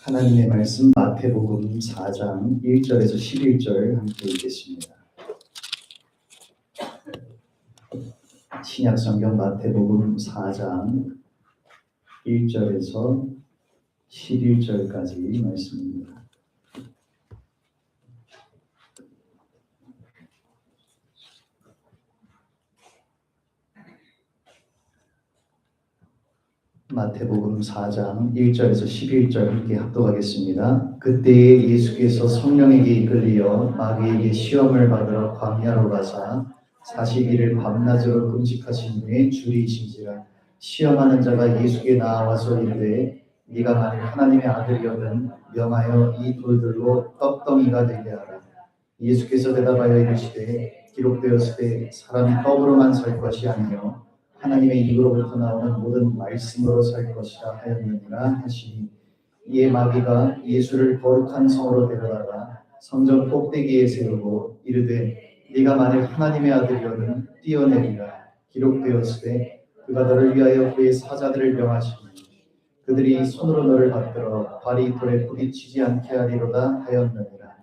하나님의 말씀 마태복음 4장 1절에서 11절 함께 읽겠습니다. 신약성경 마태복음 4장 1절에서 11절까지 말씀입니다. 마태복음 4장 1절에서 11절 함께 합독하겠습니다. 그때에 예수께서 성령에게 이끌리어 마귀에게 시험을 받으러 광야로 가사 40일을 밤낮으로 금식하신 후에 줄이신지라. 시험하는 자가 예수께 나와서 이르되 네가 만일 하나님의 아들이거든 명하여 이 돌들로 떡덩이가 되게 하라. 예수께서 대답하여 이르시되 기록되었으되 사람이 떡으로만 살 것이 아니요 하나님의 입으로부터 나오는 모든 말씀으로 살 것이라 하였느니라 하시니, 이에 마귀가 예수를 거룩한 성으로 데려다가 성전 꼭대기에 세우고 이르되 네가 만일 하나님의 아들이거든 뛰어내리라. 기록되었으되 그가 너를 위하여 그의 사자들을 명하시니 그들이 손으로 너를 받들어 발이 돌에 부딪히지 않게 하리로다 하였느니라.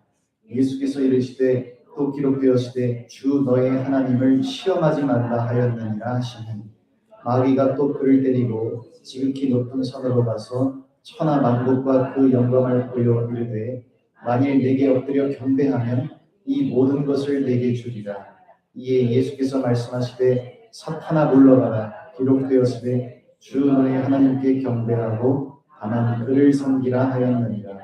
예수께서 이르시되 또 기록되었으되 주 너의 하나님을 시험하지 말라 하였느니라 하시니, 마귀가 또 그를 때리고 지극히 높은 산으로 가서 천하 만국과 그 영광을 보여 이르되 만일 내게 엎드려 경배하면 이 모든 것을 내게 주리라. 이에 예수께서 말씀하시되 사탄아 물러가라. 기록되었으되 주 너의 하나님께 경배하고 다만 그를 섬기라 하였느니라.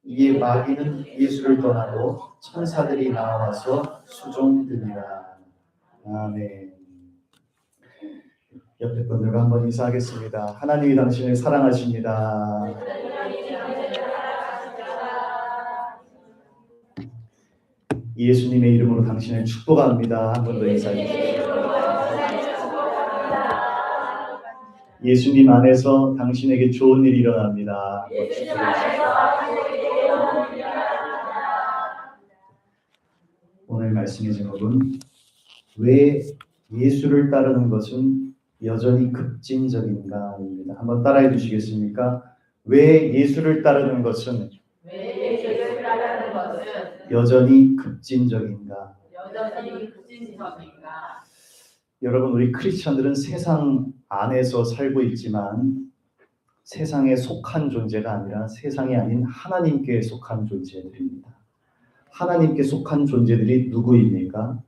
이에 마귀는 예수를 떠나고 천사들이 나와서 수종드니라. 아멘. 옆에 분들과 한번 인사하겠습니다. 하나님이 당신을 사랑하십니다. 예수님의 이름으로 당신을 축복합니다. 한 번 더 인사해 주십시오. 예수님 안에서 당신에게 좋은 일이 일어납니다. 오늘 말씀의 제목은 왜 예수를 따르는 것은 여전히 급진적인가입니다. 한번 따라해 주시겠습니까? 왜 예수를 따르는 것은 여전히 급진적인가? 여러분, 우리 크리스천들은 세상 안에서 살고 있지만 세상에 속한 존재가 아니라 세상이 아닌 하나님께 속한 존재들입니다. 하나님께 속한 존재들이 누구입니까?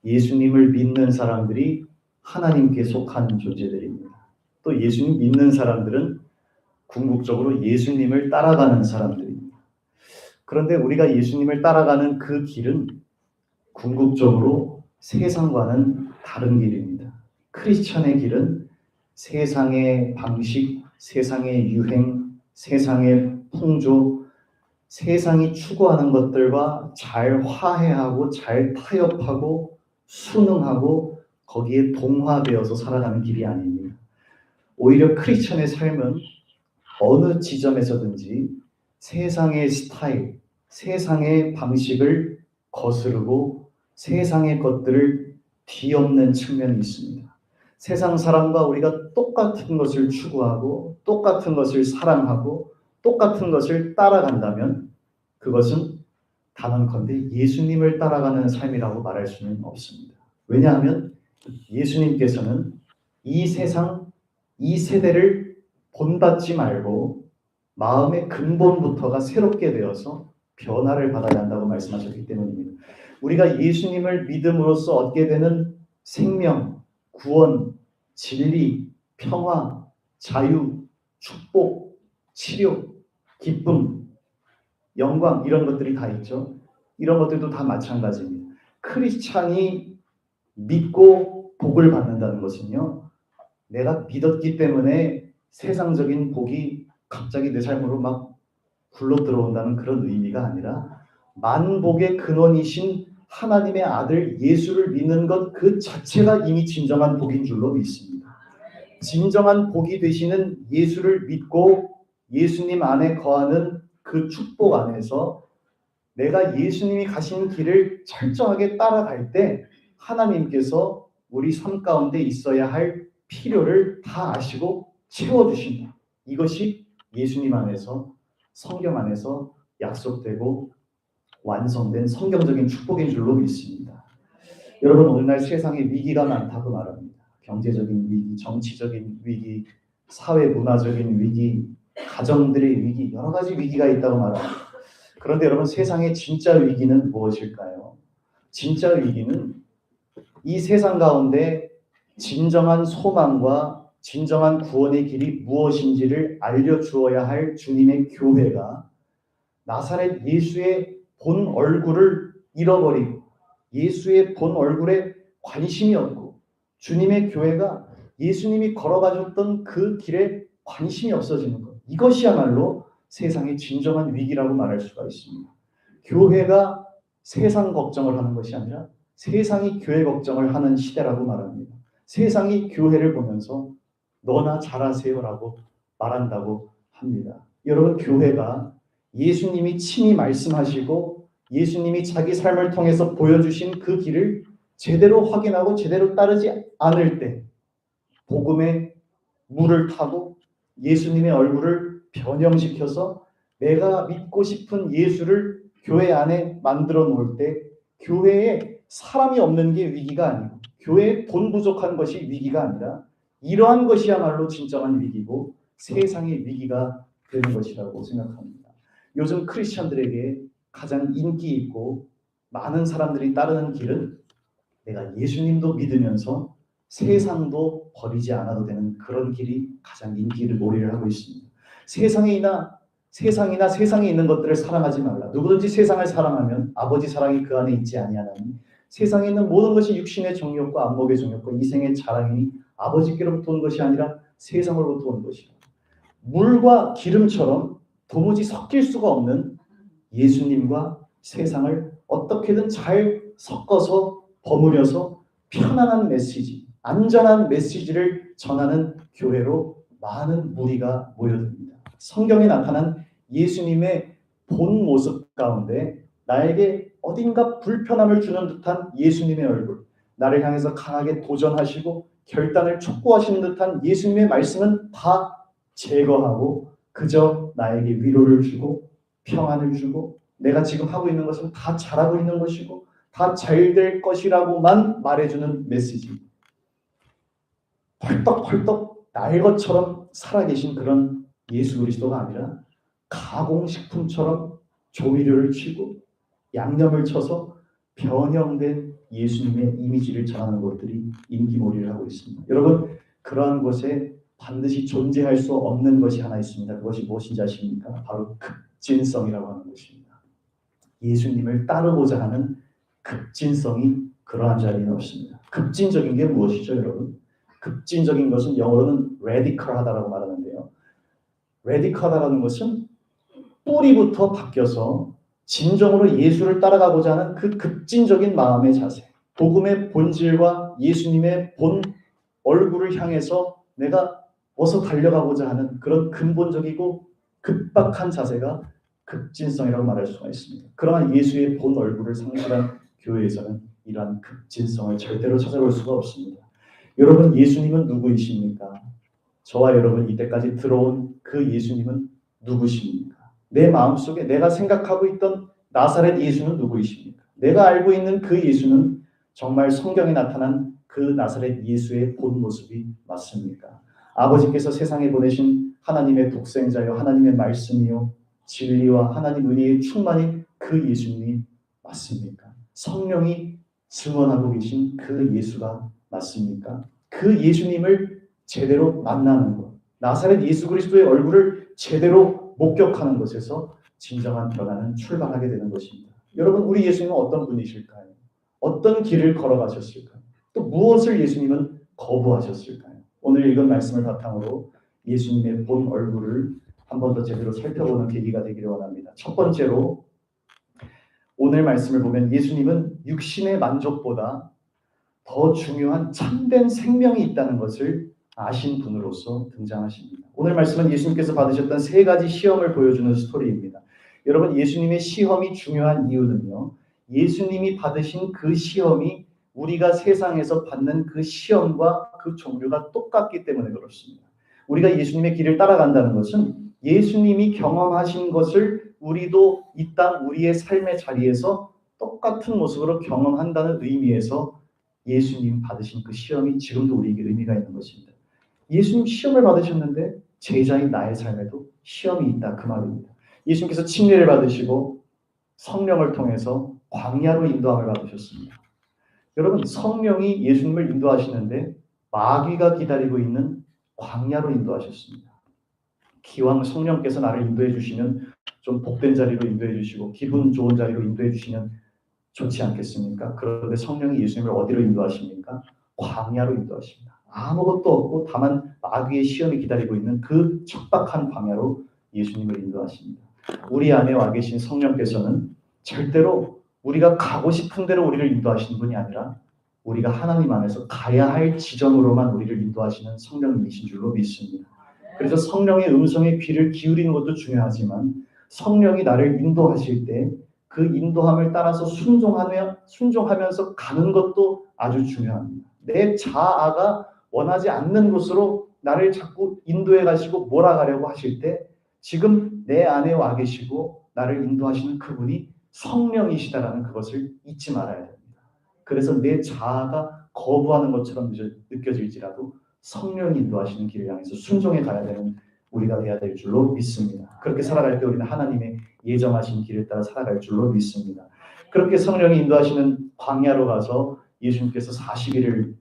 예수님을 믿는 사람들이 하나님께 속한 존재들입니다. 또 예수님 믿는 사람들은 궁극적으로 예수님을 따라가는 사람들입니다. 그런데 우리가 예수님을 따라가는 그 길은 궁극적으로 세상과는 다른 길입니다. 크리스천의 길은 세상의 방식, 세상의 유행, 세상의 풍조, 세상이 추구하는 것들과 잘 화해하고 잘 타협하고 순응하고 거기에 동화되어서 살아가는 길이 아닙니다. 오히려 크리스천의 삶은 어느 지점에서든지 세상의 스타일, 세상의 방식을 거스르고 세상의 것들을 뒤엎는 측면이 있습니다. 세상 사람과 우리가 똑같은 것을 추구하고 똑같은 것을 사랑하고 똑같은 것을 따라간다면 그것은 단언컨대 예수님을 따라가는 삶이라고 말할 수는 없습니다. 왜냐하면 예수님께서는 이 세상, 이 세대를 본받지 말고 마음의 근본부터가 새롭게 되어서 변화를 받아야 한다고 말씀하셨기 때문입니다. 우리가 예수님을 믿음으로써 얻게 되는 생명, 구원, 진리, 평화, 자유, 축복, 치료, 기쁨, 영광, 이런 것들이 다 있죠. 이런 것들도 다 마찬가지입니다. 크리스찬이 믿고 복을 받는다는 것은요, 내가 믿었기 때문에 세상적인 복이 갑자기 내 삶으로 막 굴러 들어온다는 그런 의미가 아니라 만복의 근원이신 하나님의 아들 예수를 믿는 것 그 자체가 이미 진정한 복인 줄로 믿습니다. 진정한 복이 되시는 예수를 믿고 예수님 안에 거하는 그 축복 안에서 내가 예수님이 가신 길을 철저하게 따라갈 때 하나님께서 우리 삶 가운데 있어야 할 필요를 다 아시고 채워주신다. 이것이 예수님 안에서 성경 안에서 약속되고 완성된 성경적인 축복인 줄로 믿습니다. 여러분, 오늘날 세상에 위기가 많다고 말합니다. 경제적인 위기, 정치적인 위기, 사회 문화적인 위기, 가정들의 위기, 여러 가지 위기가 있다고 말합니다. 그런데 여러분, 세상의 진짜 위기는 무엇일까요? 진짜 위기는 이 세상 가운데 진정한 소망과 진정한 구원의 길이 무엇인지를 알려주어야 할 주님의 교회가 나사렛 예수의 본 얼굴을 잃어버리고 예수의 본 얼굴에 관심이 없고 주님의 교회가 예수님이 걸어가셨던 그 길에 관심이 없어지는 것. 이것이야말로 세상의 진정한 위기라고 말할 수가 있습니다. 교회가 세상 걱정을 하는 것이 아니라 세상이 교회 걱정을 하는 시대라고 말합니다. 세상이 교회를 보면서 너나 잘하세요라고 말한다고 합니다. 여러분, 교회가 예수님이 친히 말씀하시고 예수님이 자기 삶을 통해서 보여주신 그 길을 제대로 확인하고 제대로 따르지 않을 때 복음의 물을 타고 예수님의 얼굴을 변형시켜서 내가 믿고 싶은 예수를 교회 안에 만들어 놓을 때 교회에 사람이 없는 게 위기가 아니고 교회에 돈 부족한 것이 위기가 아니라 이러한 것이야말로 진정한 위기고 세상의 위기가 되는 것이라고 생각합니다. 요즘 크리스천들에게 가장 인기 있고 많은 사람들이 따르는 길은 내가 예수님도 믿으면서 세상도 버리지 않아도 되는 그런 길이 가장 인기를 몰이를 하고 있습니다. 세상이나 세상에 있는 것들을 사랑하지 말라. 누구든지 세상을 사랑하면 아버지 사랑이 그 안에 있지 아니하나니 세상에 있는 모든 것이 육신의 정욕과 안목의 정욕과 이생의 자랑이니 아버지께로부터 온 것이 아니라 세상으로부터 온 것이라. 물과 기름처럼 도무지 섞일 수가 없는 예수님과 세상을 어떻게든 잘 섞어서 버무려서 편안한 메시지, 안전한 메시지를 전하는 교회로 많은 무리가 모여듭니다. 성경에 나타난 예수님의 본 모습 가운데 나에게 어딘가 불편함을 주는 듯한 예수님의 얼굴, 나를 향해서 강하게 도전하시고 결단을 촉구하시는 듯한 예수님의 말씀은 다 제거하고 그저 나에게 위로를 주고 평안을 주고 내가 지금 하고 있는 것은 다 잘하고 있는 것이고 다 잘 될 것이라고만 말해주는 메시지. 펄떡펄떡 날것처럼 살아계신 그런 예수 그리스도가 아니라 가공식품처럼 조미료를 치고 양념을 쳐서 변형된 예수님의 이미지를 전하는 것들이 인기몰이를 하고 있습니다. 여러분, 그러한 곳에 반드시 존재할 수 없는 것이 하나 있습니다. 그것이 무엇인지 아십니까? 바로 급진성이라고 하는 것입니다. 예수님을 따르고자 하는 급진성이 그러한 자리는 없습니다. 급진적인 게 무엇이죠, 여러분? 급진적인 것은 영어로는 radical하다라고 말하는데요. radical하다라는 것은 뿌리부터 바뀌어서 진정으로 예수를 따라가고자 하는 그 급진적인 마음의 자세, 복음의 본질과 예수님의 본 얼굴을 향해서 내가 어서 달려가고자 하는 그런 근본적이고 급박한 자세가 급진성이라고 말할 수가 있습니다. 그러한 예수의 본 얼굴을 상실한 교회에서는 이러한 급진성을 절대로 찾아볼 수가 없습니다. 여러분, 예수님은 누구이십니까? 저와 여러분 이때까지 들어온 그 예수님은 누구십니까? 내 마음속에 내가 생각하고 있던 나사렛 예수는 누구이십니까? 내가 알고 있는 그 예수는 정말 성경에 나타난 그 나사렛 예수의 본 모습이 맞습니까? 아버지께서 세상에 보내신 하나님의 독생자요 하나님의 말씀이요 진리와 하나님 은혜의 충만인 그 예수님이 맞습니까? 성령이 증언하고 계신 그 예수가 맞습니까? 그 예수님을 제대로 만나는 것, 나사렛 예수 그리스도의 얼굴을 제대로 목격하는 것에서 진정한 변화는 출발하게 되는 것입니다. 여러분, 우리 예수님은 어떤 분이실까요? 어떤 길을 걸어가셨을까요? 또 무엇을 예수님은 거부하셨을까요? 오늘 읽은 말씀을 바탕으로 예수님의 본 얼굴을 한 번 더 제대로 살펴보는 계기가 되기를 원합니다. 첫 번째로 오늘 말씀을 보면 예수님은 육신의 만족보다 더 중요한 참된 생명이 있다는 것을 아신 분으로서 등장하십니다. 오늘 말씀은 예수님께서 받으셨던 세 가지 시험을 보여주는 스토리입니다. 여러분, 예수님의 시험이 중요한 이유는요, 예수님이 받으신 그 시험이 우리가 세상에서 받는 그 시험과 그 종류가 똑같기 때문에 그렇습니다. 우리가 예수님의 길을 따라간다는 것은 예수님이 경험하신 것을 우리도 이 땅 우리의 삶의 자리에서 똑같은 모습으로 경험한다는 의미에서 예수님 받으신 그 시험이 지금도 우리에게 의미가 있는 것입니다. 예수님 시험을 받으셨는데 제자인 나의 삶에도 시험이 있다 그 말입니다. 예수님께서 침례를 받으시고 성령을 통해서 광야로 인도함을 받으셨습니다. 여러분 성령이 예수님을 인도하시는데 마귀가 기다리고 있는 광야로 인도하셨습니다. 기왕 성령께서 나를 인도해 주시면 좀 복된 자리로 인도해 주시고 기분 좋은 자리로 인도해 주시면 좋지 않겠습니까? 그런데 성령이 예수님을 어디로 인도하십니까? 광야로 인도하십니다. 아무것도 없고 다만 마귀의 시험이 기다리고 있는 그 척박한 광야로 예수님을 인도하십니다. 우리 안에 와 계신 성령께서는 절대로 우리가 가고 싶은 대로 우리를 인도하시는 분이 아니라 우리가 하나님 안에서 가야 할 지점으로만 우리를 인도하시는 성령님이신 줄로 믿습니다. 그래서 성령의 음성에 귀를 기울이는 것도 중요하지만 성령이 나를 인도하실 때 그 인도함을 따라서 순종하면서 가는 것도 아주 중요합니다. 내 자아가 원하지 않는 곳으로 나를 자꾸 인도해 가시고 몰아가려고 하실 때 지금 내 안에 와 계시고 나를 인도하시는 그분이 성령이시다라는 그것을 잊지 말아야 됩니다. 그래서 내 자아가 거부하는 것처럼 느껴질지라도 성령이 인도하시는 길을 향해서 순종해 가야 되는 우리가 돼야 될 줄로 믿습니다. 그렇게 살아갈 때 우리는 하나님의 예정하신 길을 따라 살아갈 줄로 믿습니다. 그렇게 성령이 인도하시는 광야로 가서 예수님께서 40일을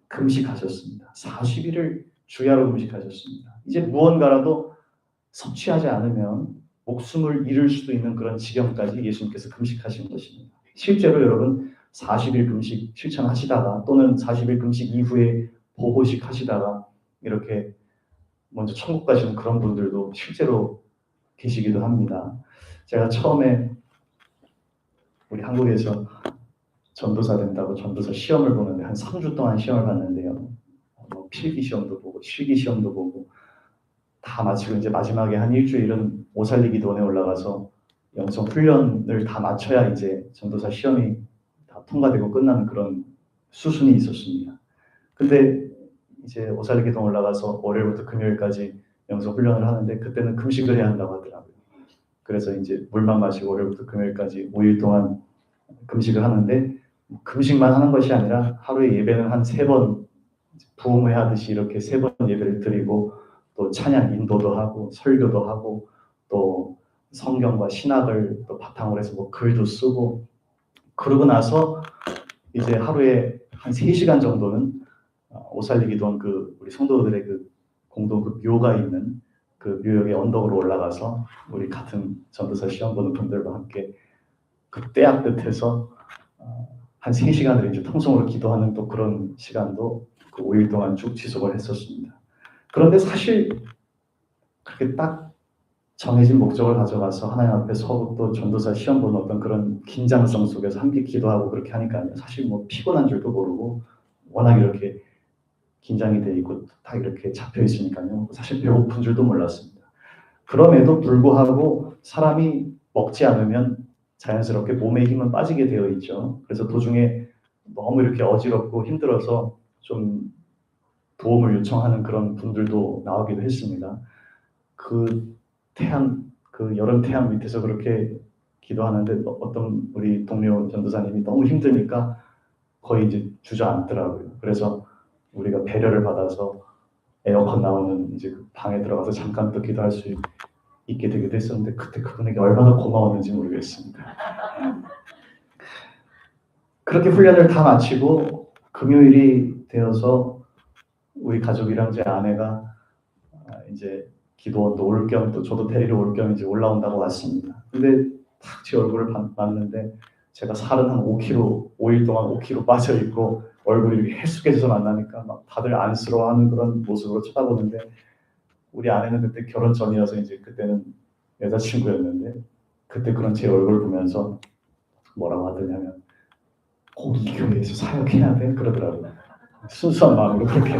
금식하셨습니다. 40일을 주야로 금식하셨습니다. 이제 무언가라도 섭취하지 않으면 목숨을 잃을 수도 있는 그런 지경까지 예수님께서 금식하신 것입니다. 실제로 여러분 40일 금식 실천하시다가 또는 40일 금식 이후에 보고식 하시다가 이렇게 먼저 천국 가시는 그런 분들도 실제로 계시기도 합니다. 제가 처음에 우리 한국에서 전도사 된다고 전도사 시험을 보는데 한 3주 동안 시험을 봤는데요. 필기 시험도 보고 실기 시험도 보고 다 마치고 이제 마지막에 한 일주일은 오살리 기도원에 올라가서 영성 훈련을 다 마쳐야 이제 전도사 시험이 다 통과되고 끝나는 그런 수순이 있었습니다. 근데 이제 오살리 기도원 올라가서 월요일부터 금요일까지 영성 훈련을 하는데 그때는 금식을 해야 한다고 하더라고요. 그래서 이제 물만 마시고 월요일부터 금요일까지 5일 동안 금식을 하는데 금식만 하는 것이 아니라 하루에 예배는 한 3번 부흥회 하듯이 이렇게 3번 예배를 드리고 또 찬양 인도도 하고 설교도 하고 또 성경과 신학을 또 바탕으로 해서 뭐 글도 쓰고 그러고 나서 이제 하루에 한 3시간 정도는 오살리 기도원 그 우리 성도들의 그 공동 그 묘가 있는 그 묘역의 언덕으로 올라가서 우리 같은 전도사 시험 보는 분들과 함께 그 떼약 끝에서 한 3시간을 이제 통성으로 기도하는 또 그런 시간도 그 5일 동안 쭉 지속을 했었습니다. 그런데 사실 그렇게 딱 정해진 목적을 가져가서 하나님 앞에 서고 또 전도사 시험 보는 어떤 그런 긴장성 속에서 함께 기도하고 그렇게 하니까요. 사실 뭐 피곤한 줄도 모르고 워낙 이렇게 긴장이 돼 있고 다 이렇게 잡혀 있으니까요. 사실 배고픈 줄도 몰랐습니다. 그럼에도 불구하고 사람이 먹지 않으면 자연스럽게 몸의 힘은 빠지게 되어 있죠. 그래서 도중에 너무 이렇게 어지럽고 힘들어서 좀 도움을 요청하는 그런 분들도 나오기도 했습니다. 그 여름 태양 밑에서 그렇게 기도하는데 어떤 우리 동료 전도사님이 너무 힘드니까 거의 이제 주저앉더라고요. 그래서 우리가 배려를 받아서 에어컨 나오는 이제 그 방에 들어가서 잠깐 또 기도할 수 있게 되기도 했었는데 그때 그분에게 얼마나 고마웠는지 모르겠습니다. 그렇게 훈련을 다 마치고 금요일이 되어서 우리 가족이랑 제 아내가 이제 기도원도 올 겸 또 저도 데리러 올 겸 이제 올라온다고 왔습니다. 근데 딱 제 얼굴을 봤는데 제가 살은 한 5kg, 5일 동안 5kg 빠져 있고 얼굴이 이렇게 해숙해져서 만나니까 막 다들 안쓰러워하는 그런 모습으로 쳐다보는데 우리 아내는 그때 결혼 전이어서 이제 그때는 여자친구였는데 그때 그런 제 얼굴 보면서 뭐라고 하더냐면 꼭 이 교회에서 사역해야 돼 그러더라고요. 순수한 마음으로 그렇게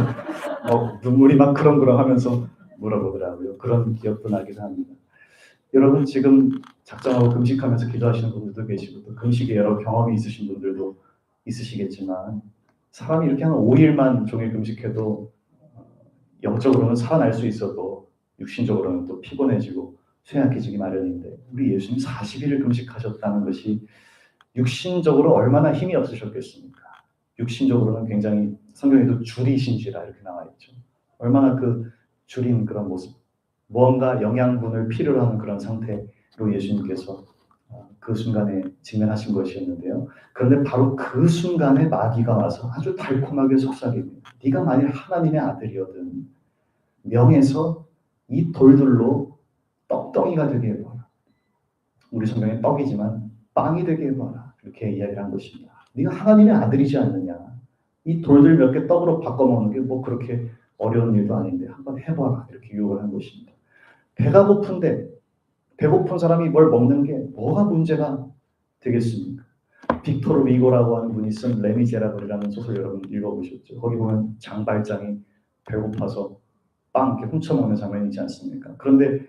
눈물이 막 그렁그렁 하면서 물어보더라고요. 그런 기억도 나기도 합니다. 여러분 지금 작정하고 금식하면서 기도하시는 분들도 계시고 또 금식에 여러 경험이 있으신 분들도 있으시겠지만 사람이 이렇게 한 5일만 종일 금식해도 영적으로는 살아날 수 있어도 육신적으로는 또 피곤해지고 쇠약해지기 마련인데 우리 예수님 40일을 금식하셨다는 것이 육신적으로 얼마나 힘이 없으셨겠습니까? 육신적으로는 굉장히 성경에도 줄이신지라 이렇게 나와 있죠. 얼마나 그 줄인 그런 모습, 무언가 영양분을 필요로 하는 그런 상태로 예수님께서 그 순간에 직면하신 것이었는데요. 그런데 바로 그 순간에 마귀가 와서 아주 달콤하게 속삭입니다. 네가 만일 하나님의 아들이거든 명에서 이 돌들로 떡덩이가 되게 해봐라. 우리 성경에 떡이지만 빵이 되게 해봐라. 이렇게 이야기를 한 것입니다. 네가 하나님의 아들이지 않느냐. 이 돌들 몇 개 떡으로 바꿔먹는 게 뭐 그렇게 어려운 일도 아닌데 한번 해봐라. 이렇게 유혹을 한 것입니다. 배가 고픈데 배고픈 사람이 뭘 먹는 게 뭐가 문제가 되겠습니까? 빅토르 위고라고 하는 분이 쓴 레미제라블이라는 소설 여러분 읽어보셨죠? 거기 보면 장발장이 배고파서 빵 이렇게 훔쳐먹는 장면이 있지 않습니까? 그런데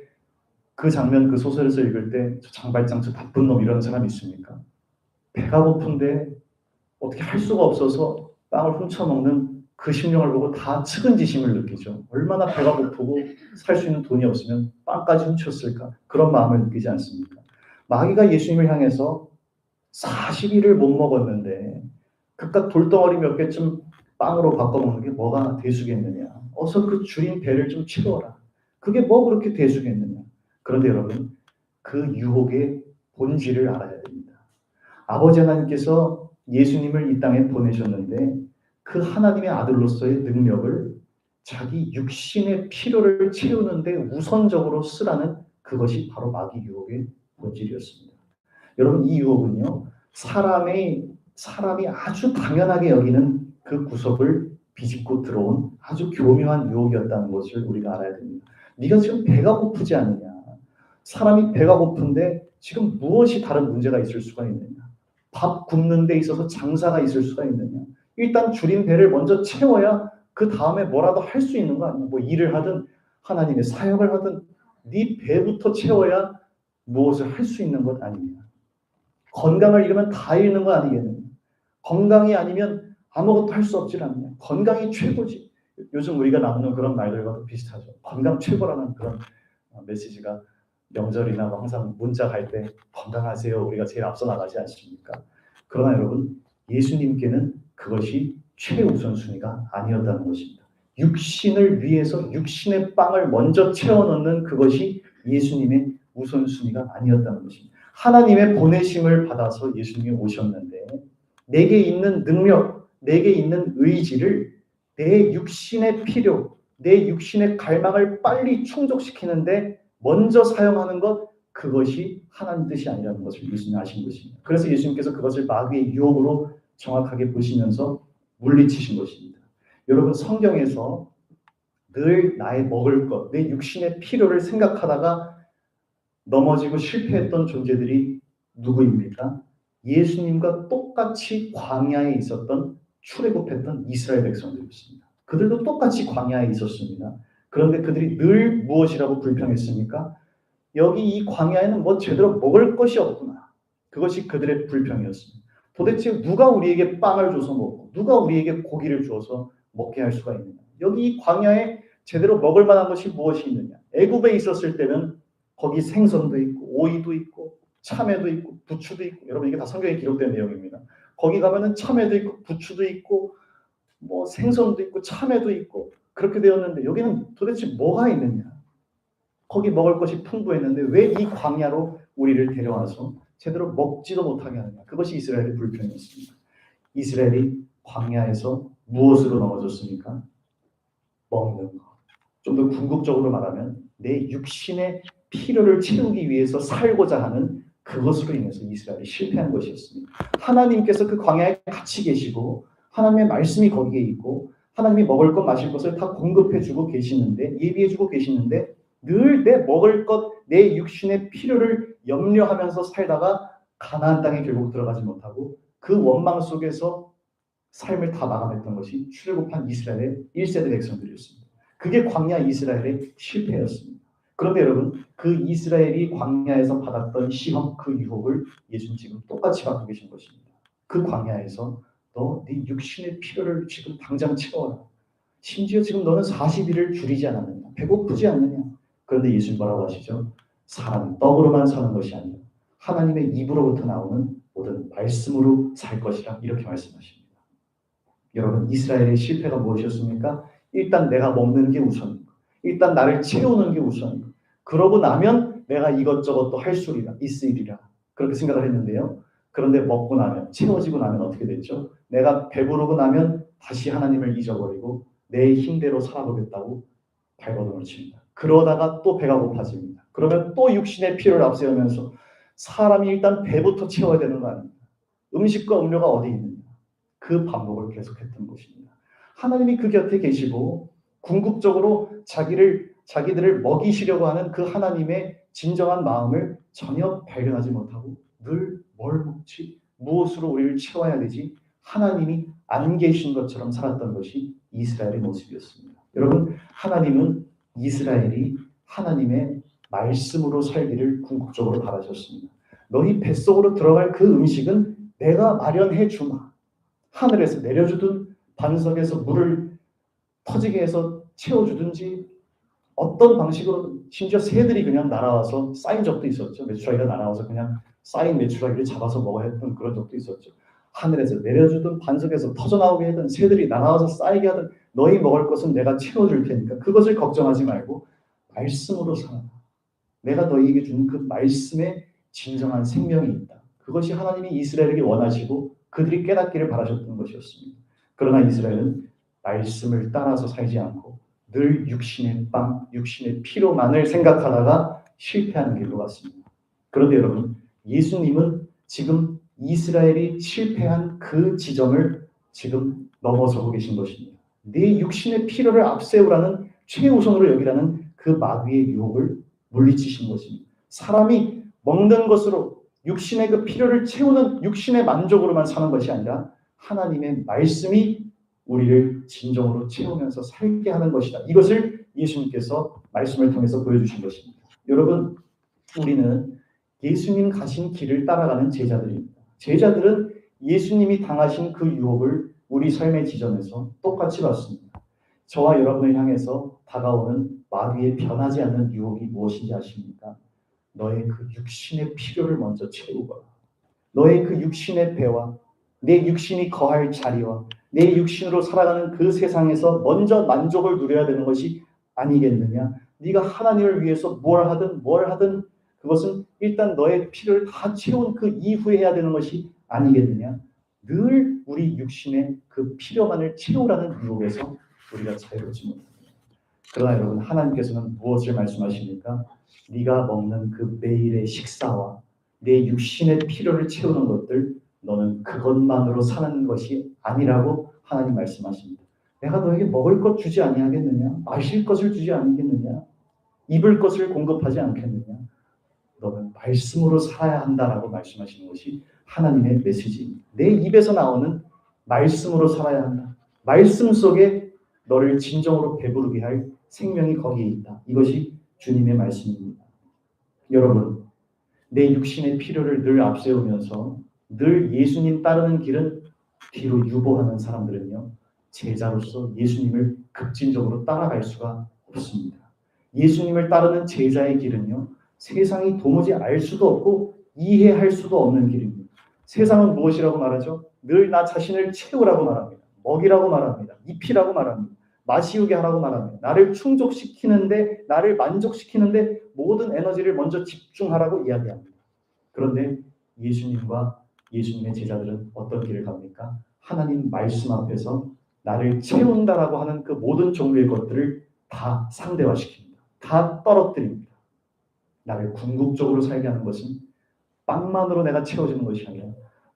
그 장면 그 소설에서 읽을 때 저 장발장 저 나쁜 놈 이런 사람이 있습니까? 배가 고픈데 어떻게 할 수가 없어서 빵을 훔쳐먹는 그 심령을 보고 다 측은지심을 느끼죠. 얼마나 배가 고프고 살 수 있는 돈이 없으면 빵까지 훔쳤을까? 그런 마음을 느끼지 않습니까? 마귀가 예수님을 향해서 40일을 못 먹었는데 그깟 돌덩어리 몇 개쯤 빵으로 바꿔먹는 게 뭐가 대수겠느냐. 어서 그 줄인 배를 좀 채워라. 그게 뭐 그렇게 대수겠느냐. 그런데 여러분 그 유혹의 본질을 알아야 됩니다. 아버지 하나님께서 예수님을 이 땅에 보내셨는데 그 하나님의 아들로서의 능력을 자기 육신의 필요를 채우는데 우선적으로 쓰라는 그것이 바로 마귀 유혹의 본질이었습니다. 여러분 이 유혹은요 사람이 아주 당연하게 여기는 그 구석을 비집고 들어온 아주 교묘한 유혹이었다는 것을 우리가 알아야 됩니다. 네가 지금 배가 고프지 않느냐. 사람이 배가 고픈데 지금 무엇이 다른 문제가 있을 수가 있느냐. 밥 굽는 데 있어서 장사가 있을 수가 있느냐. 일단 줄인 배를 먼저 채워야 그 다음에 뭐라도 할 수 있는 거 아니야. 뭐 일을 하든 하나님의 사역을 하든 네 배부터 채워야 무엇을 할 수 있는 것 아니냐. 건강을 잃으면 다 잃는 거 아니겠느냐. 건강이 아니면 아무것도 할 수 없지 않느냐. 건강이 최고지. 요즘 우리가 나누는 그런 말들과도 비슷하죠. 건강 최고라는 그런 메시지가 명절이나 항상 문자 갈 때 건강하세요. 우리가 제일 앞서 나가지 않습니까? 그러나 여러분 예수님께는 그것이 최우선순위가 아니었다는 것입니다. 육신을 위해서 육신의 빵을 먼저 채워넣는 그것이 예수님의 우선순위가 아니었다는 것입니다. 하나님의 보내심을 받아서 예수님이 오셨는데 내게 있는 능력, 내게 있는 의지를 내 육신의 필요, 내 육신의 갈망을 빨리 충족시키는데 먼저 사용하는 것, 그것이 하나님 뜻이 아니라는 것을 예수님이 아신 것입니다. 그래서 예수님께서 그것을 마귀의 유혹으로 정확하게 보시면서 물리치신 것입니다. 여러분 성경에서 늘 나의 먹을 것, 내 육신의 필요를 생각하다가 넘어지고 실패했던 존재들이 누구입니까? 예수님과 똑같이 광야에 있었던 출애굽했던 이스라엘 백성들이었습니다. 그들도 똑같이 광야에 있었습니다. 그런데 그들이 늘 무엇이라고 불평했습니까? 여기 이 광야에는 뭐 제대로 먹을 것이 없구나. 그것이 그들의 불평이었습니다. 도대체 누가 우리에게 빵을 줘서 먹고 누가 우리에게 고기를 주어서 먹게 할 수가 있느냐. 여기 이 광야에 제대로 먹을 만한 것이 무엇이 있느냐. 애굽에 있었을 때는 거기 생선도 있고 오이도 있고 참외도 있고 부추도 있고 여러분 이게 다 성경에 기록된 내용입니다. 거기 가면은 참외도 있고 부추도 있고 뭐 생선도 있고 참외도 있고 그렇게 되었는데 여기는 도대체 뭐가 있느냐. 거기 먹을 것이 풍부했는데 왜 이 광야로 우리를 데려와서 제대로 먹지도 못하게 하느냐. 그것이 이스라엘의 불평이었습니다. 이스라엘이 광야에서 무엇으로 넘어졌습니까? 먹는 것. 좀 더 궁극적으로 말하면 내 육신의 필요를 채우기 위해서 살고자 하는 그것으로 인해서 이스라엘이 실패한 것이었습니다. 하나님께서 그 광야에 같이 계시고 하나님의 말씀이 거기에 있고 하나님이 먹을 것 마실 것을 다 공급해주고 계시는데 예비해주고 계시는데 늘 내 먹을 것, 내 육신의 필요를 염려하면서 살다가 가나안 땅에 결국 들어가지 못하고 그 원망 속에서 삶을 다 마감했던 것이 출애굽한 이스라엘의 1세대 백성들이었습니다. 그게 광야 이스라엘의 실패였습니다. 그런데 여러분 그 이스라엘이 광야에서 받았던 시험 그 유혹을 예수님 지금 똑같이 받고 계신 것입니다. 그 광야에서 너 네 육신의 필요를 지금 당장 채워라. 심지어 지금 너는 40일을 줄이지 않았느냐. 배고프지 않느냐. 그런데 예수님 뭐라고 하시죠? 사람이 떡으로만 사는 것이 아니라 하나님의 입으로부터 나오는 모든 말씀으로 살 것이라 이렇게 말씀하십니다. 여러분, 이스라엘의 실패가 무엇이었습니까? 일단 내가 먹는 게 우선이고, 일단 나를 채우는 게 우선이고, 그러고 나면 내가 이것저것 또 할 수 있으리라 그렇게 생각을 했는데요. 그런데 먹고 나면, 채워지고 나면 어떻게 됐죠? 내가 배부르고 나면 다시 하나님을 잊어버리고 내 힘대로 살아보겠다고 발버둥을 칩니다. 그러다가 또 배가 고파집니다. 그러면 또 육신의 필요를 앞세우면서 사람이 일단 배부터 채워야 되는 거 아닙니까? 음식과 음료가 어디 있느냐? 그 반복을 계속했던 것입니다. 하나님이 그 곁에 계시고 궁극적으로 자기들을 먹이시려고 하는 그 하나님의 진정한 마음을 전혀 발견하지 못하고 늘 뭘 먹지? 무엇으로 우리를 채워야 되지? 하나님이 안 계신 것처럼 살았던 것이 이스라엘의 모습이었습니다. 여러분, 하나님은 이스라엘이 하나님의 말씀으로 살기를 궁극적으로 바라셨습니다. 너희 뱃속으로 들어갈 그 음식은 내가 마련해 주마. 하늘에서 내려주든 반석에서 물을 터지게 해서 채워주든지 어떤 방식으로, 심지어 새들이 그냥 날아와서 쌓인 적도 있었죠. 메추라기가 날아와서 그냥 쌓인 메추라기를 잡아서 먹어야 했던 그런 적도 있었죠. 하늘에서 내려주든 반석에서 터져나오게 하든 새들이 날아와서 쌓이게 하든 너희 먹을 것은 내가 채워줄 테니까 그것을 걱정하지 말고 말씀으로 살아라. 내가 너희에게 주는 그 말씀에 진정한 생명이 있다. 그것이 하나님이 이스라엘에게 원하시고 그들이 깨닫기를 바라셨던 것이었습니다. 그러나 이스라엘은 말씀을 따라서 살지 않고 늘 육신의 빵, 육신의 피로만을 생각하다가 실패하는 길로 갔습니다. 그런데 여러분, 예수님은 지금 이스라엘이 실패한 그 지점을 지금 넘어서고 계신 것입니다. 내 육신의 필요를 앞세우라는 최우선으로 여기라는 그 마귀의 유혹을 물리치신 것입니다. 사람이 먹는 것으로 육신의 그 필요를 채우는 육신의 만족으로만 사는 것이 아니라 하나님의 말씀이 우리를 진정으로 채우면서 살게 하는 것이다. 이것을 예수님께서 말씀을 통해서 보여주신 것입니다. 여러분, 우리는 예수님 가신 길을 따라가는 제자들입니다. 제자들은 예수님이 당하신 그 유혹을 우리 삶의 지점에서 똑같이 받습니다. 저와 여러분을 향해서 다가오는 마귀의 변하지 않는 유혹이 무엇인지 아십니까? 너의 그 육신의 필요를 먼저 채우거라. 너의 그 육신의 배와 내 육신이 거할 자리와 내 육신으로 살아가는 그 세상에서 먼저 만족을 누려야 되는 것이 아니겠느냐? 네가 하나님을 위해서 뭘 하든 그것은 일단 너의 필요를 다 채운 그 이후에 해야 되는 것이 아니겠느냐? 늘 우리 육신의 그 필요만을 채우라는 유혹에서 우리가 자유롭지 못합니다. 그러나 여러분, 하나님께서는 무엇을 말씀하십니까? 네가 먹는 그 매일의 식사와 내 육신의 필요를 채우는 것들, 너는 그것만으로 사는 것이 아니라고 하나님 말씀하십니다. 내가 너에게 먹을 것 주지 아니하겠느냐? 마실 것을 주지 않겠느냐? 입을 것을 공급하지 않겠느냐? 너는 말씀으로 살아야 한다라고 말씀하시는 것이 하나님의 메시지입니다. 내 입에서 나오는 말씀으로 살아야 한다. 말씀 속에 너를 진정으로 배부르게 할 생명이 거기에 있다. 이것이 주님의 말씀입니다. 여러분, 내 육신의 필요를 늘 앞세우면서 늘 예수님 따르는 길은 뒤로 유보하는 사람들은요, 제자로서 예수님을 급진적으로 따라갈 수가 없습니다. 예수님을 따르는 제자의 길은요, 세상이 도무지 알 수도 없고 이해할 수도 없는 길입니다. 세상은 무엇이라고 말하죠? 늘 나 자신을 채우라고 말합니다. 먹이라고 말합니다. 입히라고 말합니다. 마시우게 하라고 말합니다. 나를 충족시키는데, 나를 만족시키는데 모든 에너지를 먼저 집중하라고 이야기합니다. 그런데 예수님과 예수님의 제자들은 어떤 길을 갑니까? 하나님 말씀 앞에서 나를 채운다라고 하는 그 모든 종류의 것들을 다 상대화시킵니다. 다 떨어뜨립니다. 나를 궁극적으로 살게 하는 것은 빵만으로 내가 채워지는 것이 아니라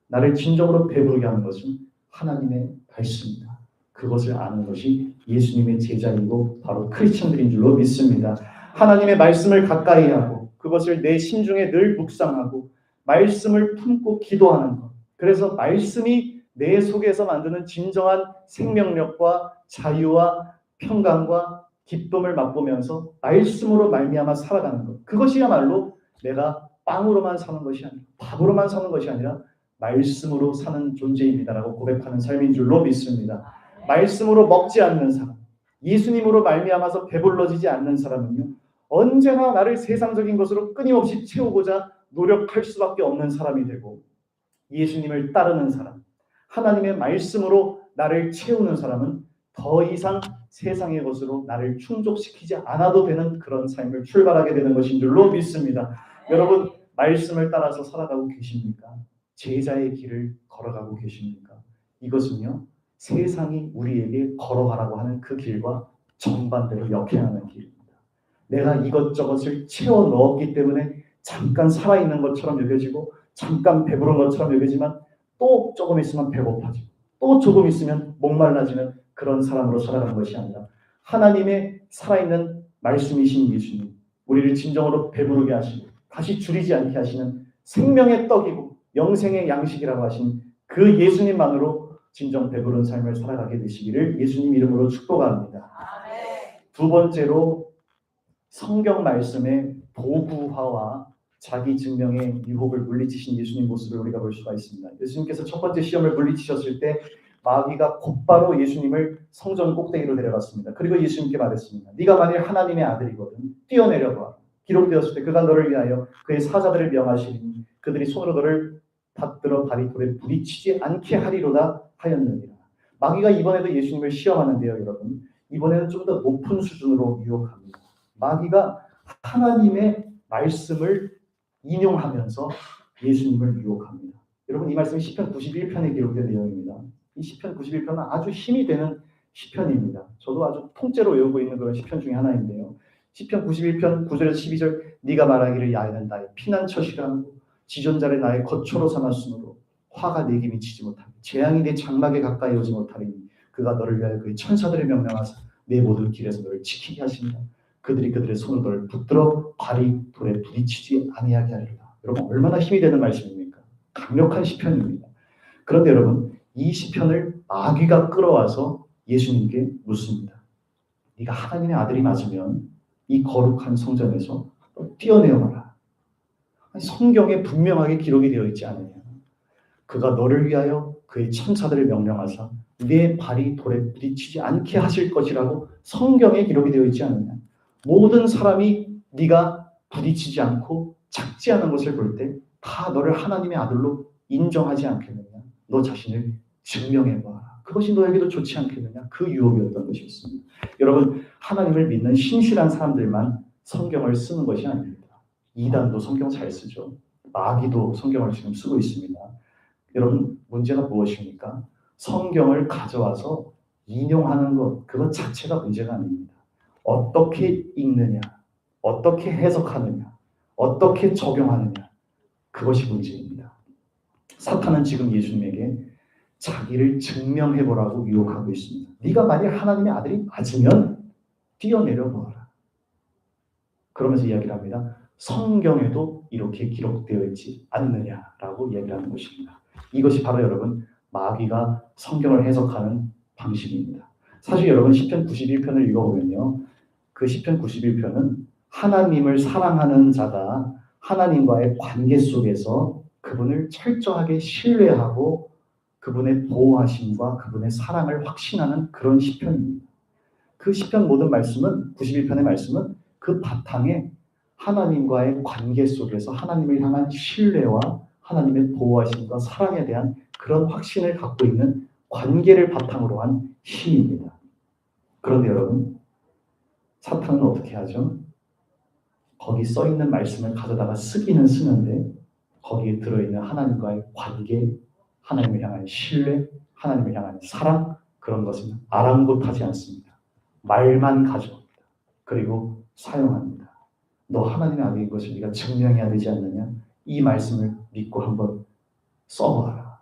나를 진정으로 배부르게 하는 것은 하나님의 말씀이다. 그것을 아는 것이 예수님의 제자이고 바로 크리스천들인 줄로 믿습니다. 하나님의 말씀을 가까이 하고 그것을 내 심중에 늘 묵상하고 말씀을 품고 기도하는 것. 그래서 말씀이 내 속에서 만드는 진정한 생명력과 자유와 평강과 기쁨을 맛보면서 말씀으로 말미암아 살아가는 것. 그것이야말로 내가 빵으로만 사는 것이 아니라 밥으로만 사는 것이 아니라 말씀으로 사는 존재입니다라고 고백하는 삶인 줄로 믿습니다. 말씀으로 먹지 않는 사람, 예수님으로 말미암아서 배불러지지 않는 사람은요, 언제나 나를 세상적인 것으로 끊임없이 채우고자 노력할 수밖에 없는 사람이 되고, 예수님을 따르는 사람, 하나님의 말씀으로 나를 채우는 사람은 더 이상 세상의 것으로 나를 충족시키지 않아도 되는 그런 삶을 출발하게 되는 것인 줄로 믿습니다. 여러분, 말씀을 따라서 살아가고 계십니까? 제자의 길을 걸어가고 계십니까? 이것은요, 세상이 우리에게 걸어가라고 하는 그 길과 정반대로 역행하는 길입니다. 내가 이것저것을 채워 넣었기 때문에 잠깐 살아있는 것처럼 여겨지고 잠깐 배부른 것처럼 여겨지만 또 조금 있으면 배고파지고 또 조금 있으면 목말라지는 그런 사람으로 살아가는 것이 아니라, 하나님의 살아있는 말씀이신 예수님, 우리를 진정으로 배부르게 하시고 다시 줄이지 않게 하시는 생명의 떡이고 영생의 양식이라고 하신 그 예수님만으로 진정 배부른 삶을 살아가게 되시기를 예수님 이름으로 축복합니다. 두 번째로, 성경 말씀의 도구화와 자기 증명의 유혹을 물리치신 예수님 모습을 우리가 볼 수가 있습니다. 예수님께서 첫 번째 시험을 물리치셨을 때 마귀가 곧바로 예수님을 성전 꼭대기로 데려갔습니다. 그리고 예수님께 말했습니다. 네가 만일 하나님의 아들이거든 뛰어내려 봐. 기록되었을 때 그가 너를 위하여 그의 사자들을 명하시니 그들이 손으로 너를 받들어 발이 돌에 부딪히지 않게 하리로다 하였느니라. 마귀가 이번에도 예수님을 시험하는데요, 여러분. 이번에는 좀 더 높은 수준으로 유혹합니다. 마귀가 하나님의 말씀을 인용하면서 예수님을 유혹합니다. 여러분, 이 말씀이 시편 91편에 기록된 내용입니다. 이 시편 91편은 아주 힘이 되는 시편입니다. 저도 아주 통째로 외우고 있는 그런 시편 중에 하나인데요. 시편 91편 9절에서 12절, 네가 말하기를 야훼는 나의 피난처시라 지존자를 나의 거처로 삼았으므로 화가 내게 미치지 못하고 재앙이 내 장막에 가까이 오지 못하리니 그가 너를 위하여 그의 천사들을 명령하사 내 모든 길에서 너를 지키게 하신다. 그들이 그들의 손으로 너를 붙들어 발이 돌에 부딪히지 아니하게 하리라. 여러분, 얼마나 힘이 되는 말씀입니까? 강력한 시편입니다. 그런데 여러분, 이 시편을 마귀가 끌어와서 예수님께 묻습니다. 네가 하나님의 아들이 맞으면 이 거룩한 성전에서 뛰어내어라. 성경에 분명하게 기록이 되어 있지 않느냐. 그가 너를 위하여 그의 천사들을 명령하사 내 발이 돌에 부딪히지 않게 하실 것이라고 성경에 기록이 되어 있지 않느냐. 모든 사람이 네가 부딪히지 않고 작지 않은 것을 볼 때 다 너를 하나님의 아들로 인정하지 않겠느냐. 너 자신을 증명해봐라. 그것이 너에게도 좋지 않겠느냐. 그 유혹이었던 것이었습니다. 여러분, 하나님을 믿는 신실한 사람들만 성경을 쓰는 것이 아닙니다. 이단도 성경 잘 쓰죠. 마귀도 성경을 지금 쓰고 있습니다. 여러분, 문제가 무엇입니까? 성경을 가져와서 인용하는 것, 그것 자체가 문제가 아닙니다. 어떻게 읽느냐, 어떻게 해석하느냐, 어떻게 적용하느냐, 그것이 문제입니다. 사탄은 지금 예수님에게 자기를 증명해보라고 유혹하고 있습니다. 네가 만일 하나님의 아들이 맞으면 뛰어내려 보아라. 그러면서 이야기를 합니다. 성경에도 이렇게 기록되어 있지 않느냐라고 이야기를 하는 것입니다. 이것이 바로 여러분, 마귀가 성경을 해석하는 방식입니다. 사실 여러분, 시편 91편을 읽어보면요, 그 시편 91편은 하나님을 사랑하는 자가 하나님과의 관계 속에서 그분을 철저하게 신뢰하고 그분의 보호하심과 그분의 사랑을 확신하는 그런 시편입니다. 그 시편 모든 말씀은, 91편의 말씀은 그 바탕에 하나님과의 관계 속에서 하나님을 향한 신뢰와 하나님의 보호하심과 사랑에 대한 그런 확신을 갖고 있는 관계를 바탕으로 한 시입니다. 그런데 여러분, 사탄은 어떻게 하죠? 거기 써있는 말씀을 가져다가 쓰기는 쓰는데 거기에 들어있는 하나님과의 관계, 하나님을 향한 신뢰, 하나님을 향한 사랑, 그런 것은 아랑곳하지 않습니다. 말만 가져옵니다. 그리고 사용합니다. 너 하나님의 아들인 것을 네가 증명해야 되지 않느냐? 이 말씀을 믿고 한번 써봐라.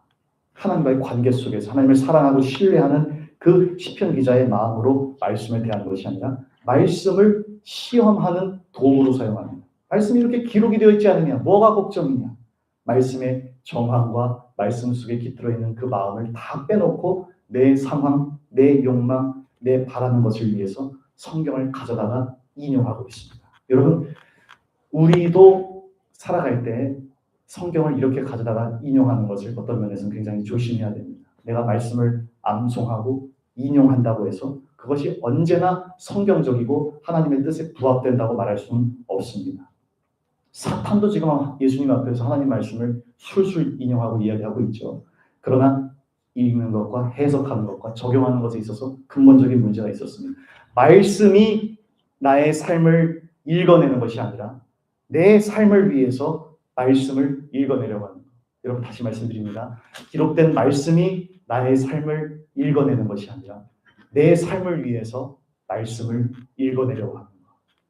하나님과의 관계 속에서 하나님을 사랑하고 신뢰하는 그 시편 기자의 마음으로 말씀을 대하는 것이 아니라 말씀을 시험하는 도구로 사용합니다. 말씀이 이렇게 기록이 되어 있지 않느냐? 뭐가 걱정이냐? 말씀의 정황과 말씀 속에 깃들어 있는 그 마음을 다 빼놓고 내 상황, 내 욕망, 내 바라는 것을 위해서 성경을 가져다가 인용하고 있습니다. 여러분, 우리도 살아갈 때 성경을 이렇게 가져다가 인용하는 것을 어떤 면에서는 굉장히 조심해야 됩니다. 내가 말씀을 암송하고 인용한다고 해서 그것이 언제나 성경적이고 하나님의 뜻에 부합된다고 말할 수는 없습니다. 사탄도 지금 예수님 앞에서 하나님 말씀을 술술 인용하고 이야기하고 있죠. 그러나 읽는 것과 해석하는 것과 적용하는 것에 있어서 근본적인 문제가 있었습니다. 말씀이 나의 삶을 읽어내는 것이 아니라 내 삶을 위해서 말씀을 읽어내려고 하는 것. 여러분 다시 말씀드립니다. 기록된 말씀이 나의 삶을 읽어내는 것이 아니라 내 삶을 위해서 말씀을 읽어내려고 하는 것.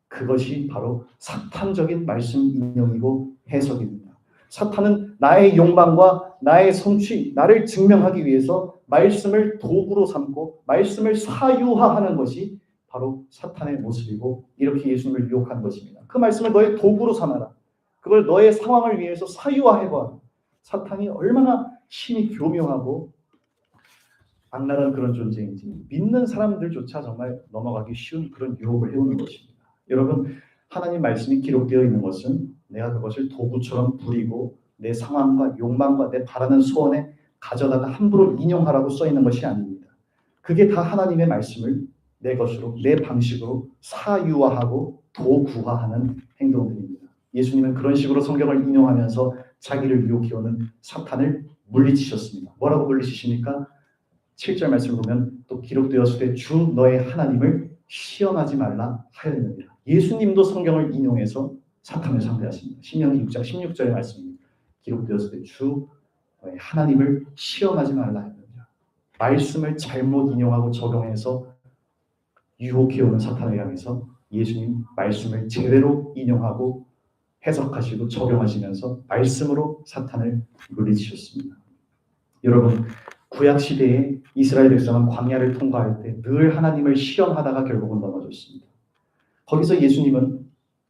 그것이 바로 사탄적인 말씀 인용이고 해석입니다. 사탄은 나의 욕망과 나의 성취, 나를 증명하기 위해서 말씀을 도구로 삼고 말씀을 사유화하는 것이 바로 사탄의 모습이고 이렇게 예수님을 유혹한 것입니다. 그 말씀을 너의 도구로 삼아라. 그걸 너의 상황을 위해서 사유화해봐. 사탄이 얼마나 힘이 교묘하고 악랄한 그런 존재인지 믿는 사람들조차 정말 넘어가기 쉬운 그런 유혹을 해오는 것입니다. 여러분, 하나님 말씀이 기록되어 있는 것은 내가 그것을 도구처럼 부리고 내 상황과 욕망과 내 바라는 소원에 가져다가 함부로 인용하라고 써 있는 것이 아닙니다. 그게 다 하나님의 말씀을 내 것으로 내 방식으로 사유화하고 도구화하는 행동들입니다. 예수님은 그런 식으로 성경을 인용하면서 자기를 유혹해오는 사탄을 물리치셨습니다. 뭐라고 물리치십니까? 7절 말씀을 보면 또 기록되었을 때 주 너의 하나님을 시험하지 말라 하였느니라. 예수님도 성경을 인용해서 사탄을 상대하십니다. 신명기 6장 16절의 말씀입니다. 기록되었을 때 주 너의 하나님을 시험하지 말라 하였느니라. 말씀을 잘못 인용하고 적용해서 유혹해오는 사탄을 향해서 예수님 말씀을 제대로 인용하고 해석하시고 적용하시면서 말씀으로 사탄을 물리치셨습니다. 여러분, 구약 시대에 이스라엘 백성은 광야를 통과할 때 늘 하나님을 시험하다가 결국은 넘어졌습니다. 거기서 예수님은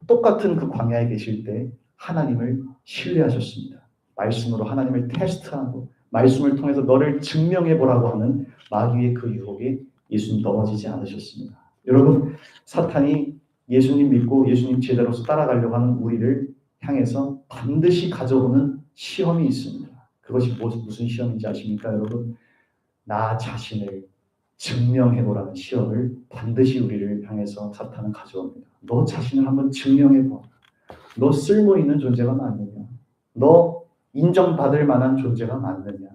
똑같은 그 광야에 계실 때 하나님을 신뢰하셨습니다. 말씀으로 하나님을 테스트하고 말씀을 통해서 너를 증명해보라고 하는 마귀의 그 유혹에 예수님 넘어지지 않으셨습니다. 여러분, 사탄이 예수님 믿고 예수님 제자로서 따라가려고 하는 우리를 향해서 반드시 가져오는 시험이 있습니다. 그것이 무슨 시험인지 아십니까, 여러분? 나 자신을 증명해보라는 시험을 반드시 우리를 향해서 사탄은 가져옵니다. 너 자신을 한번 증명해봐. 너 쓸모있는 존재가 맞느냐? 너 인정받을 만한 존재가 맞느냐?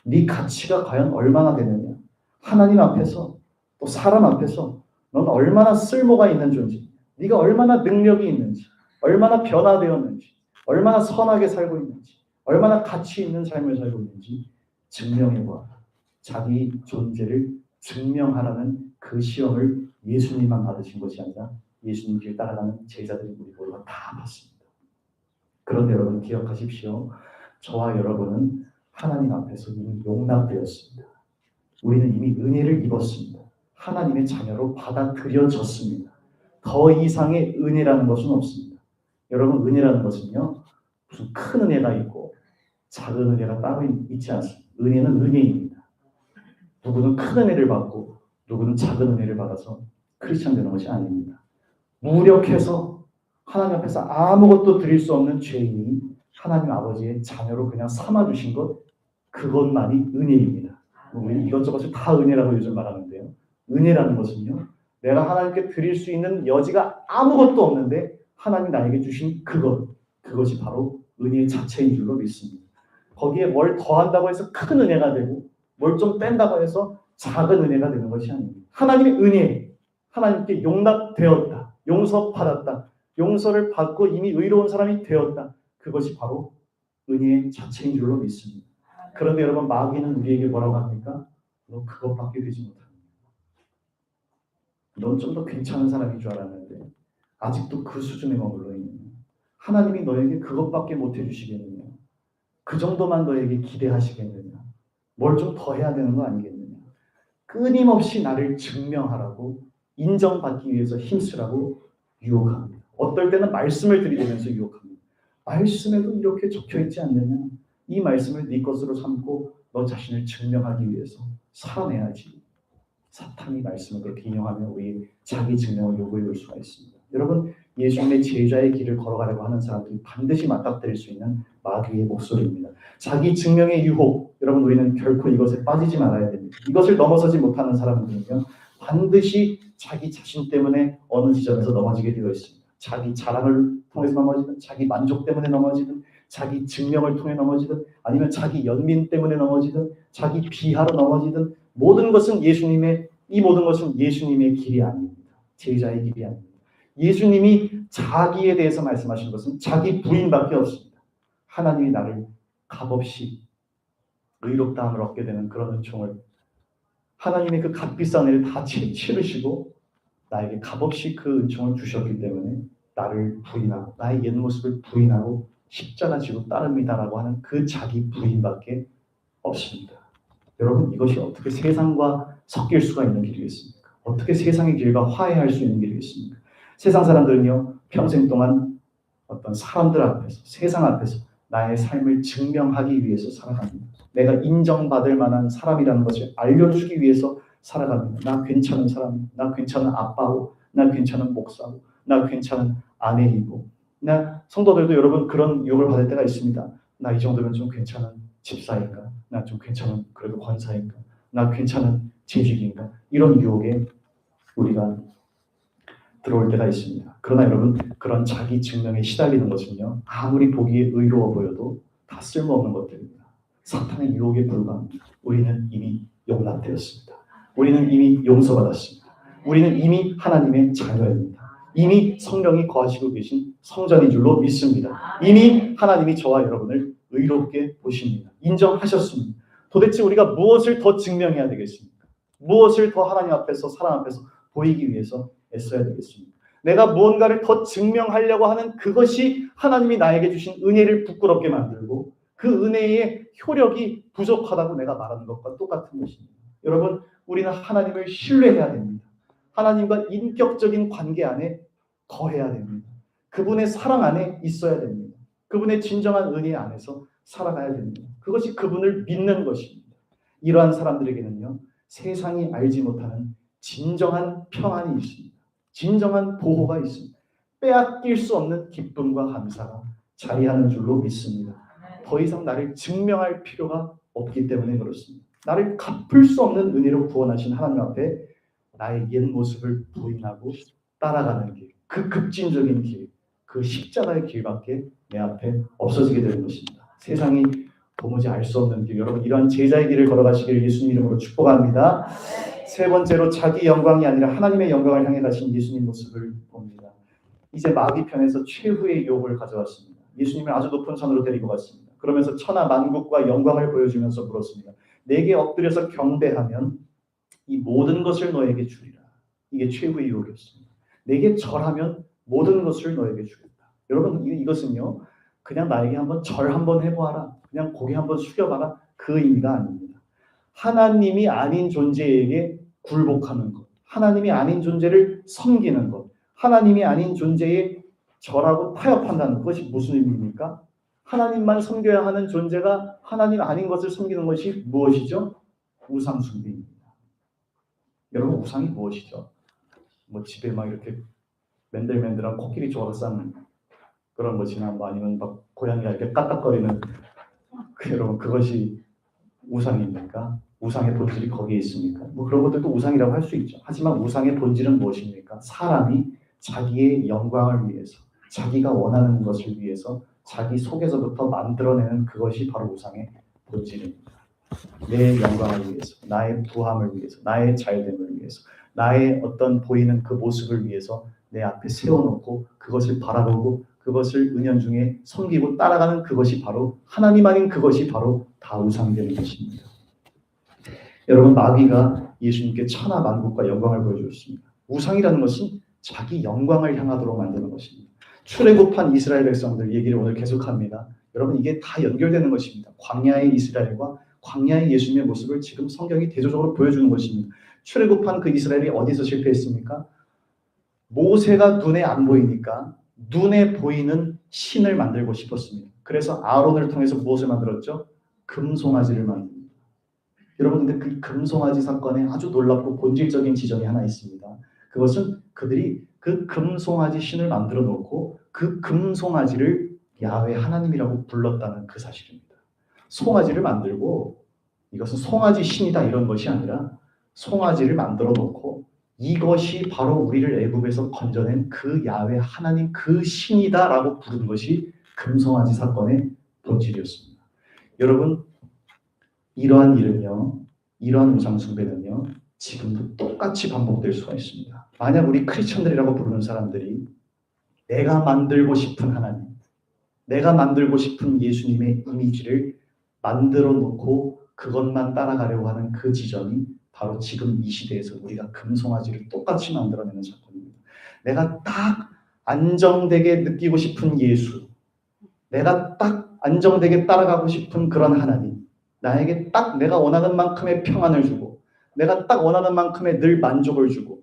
네 가치가 과연 얼마나 되느냐? 하나님 앞에서 또 사람 앞에서 넌 얼마나 쓸모가 있는 존재, 네가 얼마나 능력이 있는지, 얼마나 변화되었는지, 얼마나 선하게 살고 있는지, 얼마나 가치 있는 삶을 살고 있는지 증명해보아. 자기 존재를 증명하라는 그 시험을 예수님만 받으신 것이 아니라 예수님 길 따라가는 제자들이 우리 모두가 다 받습니다. 그런데 여러분 기억하십시오. 저와 여러분은 하나님 앞에서 이미 용납되었습니다. 우리는 이미 은혜를 입었습니다. 하나님의 자녀로 받아들여졌습니다. 더 이상의 은혜라는 것은 없습니다. 여러분, 은혜라는 것은요, 무슨 큰 은혜가 있고 작은 은혜가 따로 있지 않습니다. 은혜는 은혜입니다. 누구는 큰 은혜를 받고 누구는 작은 은혜를 받아서 크리스찬 되는 것이 아닙니다. 무력해서 하나님 앞에서 아무것도 드릴 수 없는 죄인이 하나님 아버지의 자녀로 그냥 삼아주신 것, 그것만이 은혜입니다. 우리 이것저것을 다 은혜라고 요즘 말하는데요. 은혜라는 것은요, 내가 하나님께 드릴 수 있는 여지가 아무것도 없는데 하나님 나에게 주신 그것이 바로 은혜 자체인 줄로 믿습니다. 거기에 뭘 더한다고 해서 큰 은혜가 되고 뭘 좀 뺀다고 해서 작은 은혜가 되는 것이 아닙니다. 하나님의 은혜, 하나님께 용납되었다, 용서받았다, 용서를 받고 이미 의로운 사람이 되었다. 그것이 바로 은혜의 자체인 줄로 믿습니다. 그런데 여러분, 마귀는 우리에게 뭐라고 합니까? 너 그것밖에 되지 못합니다. 넌 좀 더 괜찮은 사람인 줄 알았는데 아직도 그 수준에 머물러 있느냐? 하나님이 너에게 그것밖에 못 해주시겠느냐? 그 정도만 너에게 기대하시겠느냐? 뭘 좀 더 해야 되는 거 아니겠느냐? 끊임없이 나를 증명하라고, 인정받기 위해서 힘쓰라고 유혹합니다. 어떨 때는 말씀을 들이대면서 유혹합니다. 말씀에도 이렇게 적혀있지 않느냐? 이 말씀을 네 것으로 삼고 너 자신을 증명하기 위해서 살아내야지. 사탄이 말씀을 그렇게 인용하면 우리 자기 증명을 요구해 올 수가 있습니다. 여러분, 예수님의 제자의 길을 걸어가려고 하는 사람들이 반드시 맞닥뜨릴 수 있는 마귀의 목소리입니다. 자기 증명의 유혹, 여러분, 우리는 결코 이것에 빠지지 말아야 됩니다. 이것을 넘어서지 못하는 사람들은요, 반드시 자기 자신 때문에 어느 지점에서 넘어지게 되어 있습니다. 자기 자랑을 통해서 넘어지든, 자기 만족 때문에 넘어지든, 자기 증명을 통해 넘어지든, 아니면 자기 연민 때문에 넘어지든, 자기 비하로 넘어지든, 이 모든 것은 예수님의 길이 아닙니다. 제자의 길이 아닙니다. 예수님이 자기에 대해서 말씀하신 것은 자기 부인밖에 없습니다. 하나님이 나를 값없이 의롭다함을 얻게 되는 그런 은총을, 하나님의 그 값비싼 애를 다 치르시고 나에게 값없이 그 은총을 주셨기 때문에 나를 부인하고, 나의 옛 모습을 부인하고 십자가 지고 따릅니다라고 하는 그 자기 부인밖에 없습니다. 여러분, 이것이 어떻게 세상과 섞일 수가 있는 길이겠습니까? 어떻게 세상의 길과 화해할 수 있는 길이겠습니까? 세상 사람들은요, 평생 동안 어떤 사람들 앞에서, 세상 앞에서 나의 삶을 증명하기 위해서 살아갑니다. 내가 인정받을 만한 사람이라는 것을 알려주기 위해서 살아갑니다. 나 괜찮은 사람이고, 나 괜찮은 아빠고, 나 괜찮은 목사고, 나 괜찮은 아내이고, 나 성도들도 여러분 그런 유혹을 받을 때가 있습니다. 나 이 정도면 좀 괜찮은 집사인가? 나 좀 괜찮은 그래도 권사인가? 나 괜찮은 재직인가? 이런 유혹에 우리가 들어올 때가 있습니다. 그러나 여러분, 그런 자기 증명에 시달리는 것은요, 아무리 보기에 의로워 보여도 다 쓸모없는 것들입니다. 사탄의 유혹에 불과합니다. 우리는 이미 용납되었습니다. 우리는 이미 용서받았습니다. 우리는 이미 하나님의 자녀입니다. 이미 성령이 거하시고 계신 성전인 줄로 믿습니다. 이미 하나님이 저와 여러분을 의롭게 보십니다. 인정하셨습니다. 도대체 우리가 무엇을 더 증명해야 되겠습니까? 무엇을 더 하나님 앞에서, 사람 앞에서 보이기 위해서 애써야 되겠습니까? 내가 무언가를 더 증명하려고 하는 그것이 하나님이 나에게 주신 은혜를 부끄럽게 만들고, 그 은혜의 효력이 부족하다고 내가 말하는 것과 똑같은 것입니다. 여러분, 우리는 하나님을 신뢰해야 됩니다. 하나님과 인격적인 관계 안에 거해야 됩니다. 그분의 사랑 안에 있어야 됩니다. 그분의 진정한 은혜 안에서 살아가야 됩니다. 그것이 그분을 믿는 것입니다. 이러한 사람들에게는요, 세상이 알지 못하는 진정한 평안이 있습니다. 진정한 보호가 있습니다. 빼앗길 수 없는 기쁨과 감사가 자리하는 줄로 믿습니다. 더 이상 나를 증명할 필요가 없기 때문에 그렇습니다. 나를 갚을 수 없는 은혜로 구원하신 하나님 앞에 나의 옛 모습을 부인하고 따라가는 길, 그 급진적인 길, 그 십자가의 길밖에 내 앞에 없어지게 되는 것입니다. 세상이 도무지 알 수 없는 길, 여러분 이러한 제자의 길을 걸어가시기를 예수님 이름으로 축복합니다. 세 번째로 자기 영광이 아니라 하나님의 영광을 향해 가신 예수님 모습을 봅니다. 이제 마귀편에서 최후의 유혹을 가져왔습니다. 예수님을 아주 높은 산으로 데리고 갔습니다. 그러면서 천하 만국과 영광을 보여주면서 물었습니다. 내게 엎드려서 경배하면 이 모든 것을 너에게 주리라. 이게 최후의 유혹이었습니다. 내게 절하면 모든 것을 너에게 주겠다. 여러분, 이것은요, 그냥 나에게 한번 절 한번 해보아라, 그냥 고개 한번 숙여봐라, 그 의미가 아닙니다. 하나님이 아닌 존재에게 굴복하는 것, 하나님이 아닌 존재를 섬기는 것, 하나님이 아닌 존재에 절하고 타협한다는 것이 무슨 의미입니까? 하나님만 섬겨야 하는 존재가 하나님 아닌 것을 섬기는 것이 무엇이죠? 우상 숭배입니다. 여러분, 우상이 무엇이죠? 뭐 집에 막 이렇게 맨들맨들한 코끼리 조각 쌓는 그런 것이나, 뭐 아니면 막 고양이가 이렇게 까딱거리는 여러분, 그것이 우상입니까? 우상의 본질이 거기에 있습니까? 뭐 그런 것들도 우상이라고 할 수 있죠. 하지만 우상의 본질은 무엇입니까? 사람이 자기의 영광을 위해서, 자기가 원하는 것을 위해서 자기 속에서부터 만들어내는 그것이 바로 우상의 본질입니다. 내 영광을 위해서, 나의 부함을 위해서, 나의 잘됨을 위해서, 나의 어떤 보이는 그 모습을 위해서 내 앞에 세워놓고 그것을 바라보고 그것을 은연중에 섬기고 따라가는 그것이 바로 하나님 아닌 그것이 바로 다 우상이 되는 것입니다. 여러분, 마귀가 예수님께 천하 만국과 영광을 보여주었습니다. 우상이라는 것은 자기 영광을 향하도록 만드는 것입니다. 출애굽한 이스라엘 백성들 얘기를 오늘 계속합니다. 여러분, 이게 다 연결되는 것입니다. 광야의 이스라엘과 광야의 예수님의 모습을 지금 성경이 대조적으로 보여주는 것입니다. 출애굽한 그 이스라엘이 어디서 실패했습니까? 모세가 눈에 안 보이니까 눈에 보이는 신을 만들고 싶었습니다. 그래서 아론을 통해서 무엇을 만들었죠? 금송아지를 만듭니다. 여러분, 근데 그 금송아지 사건에 아주 놀랍고 본질적인 지점이 하나 있습니다. 그것은 그들이 그 금송아지 신을 만들어 놓고 그 금송아지를 야훼 하나님이라고 불렀다는 그 사실입니다. 송아지를 만들고 이것은 송아지 신이다 이런 것이 아니라 송아지를 만들어 놓고 이것이 바로 우리를 애굽에서 건져낸 그 야훼 하나님 그 신이다라고 부른 것이 금송아지 사건의 본질이었습니다. 여러분, 이러한 일은요, 이러한 우상 숭배는요, 지금도 똑같이 반복될 수가 있습니다. 만약 우리 크리스천들이라고 부르는 사람들이 내가 만들고 싶은 하나님, 내가 만들고 싶은 예수님의 이미지를 만들어 놓고 그것만 따라가려고 하는 그 지점이 바로 지금 이 시대에서 우리가 금송아지를 똑같이 만들어내는 사건입니다. 내가 딱 안정되게 느끼고 싶은 예수, 내가 딱 안정되게 따라가고 싶은 그런 하나님, 나에게 딱 내가 원하는 만큼의 평안을 주고 내가 딱 원하는 만큼의 늘 만족을 주고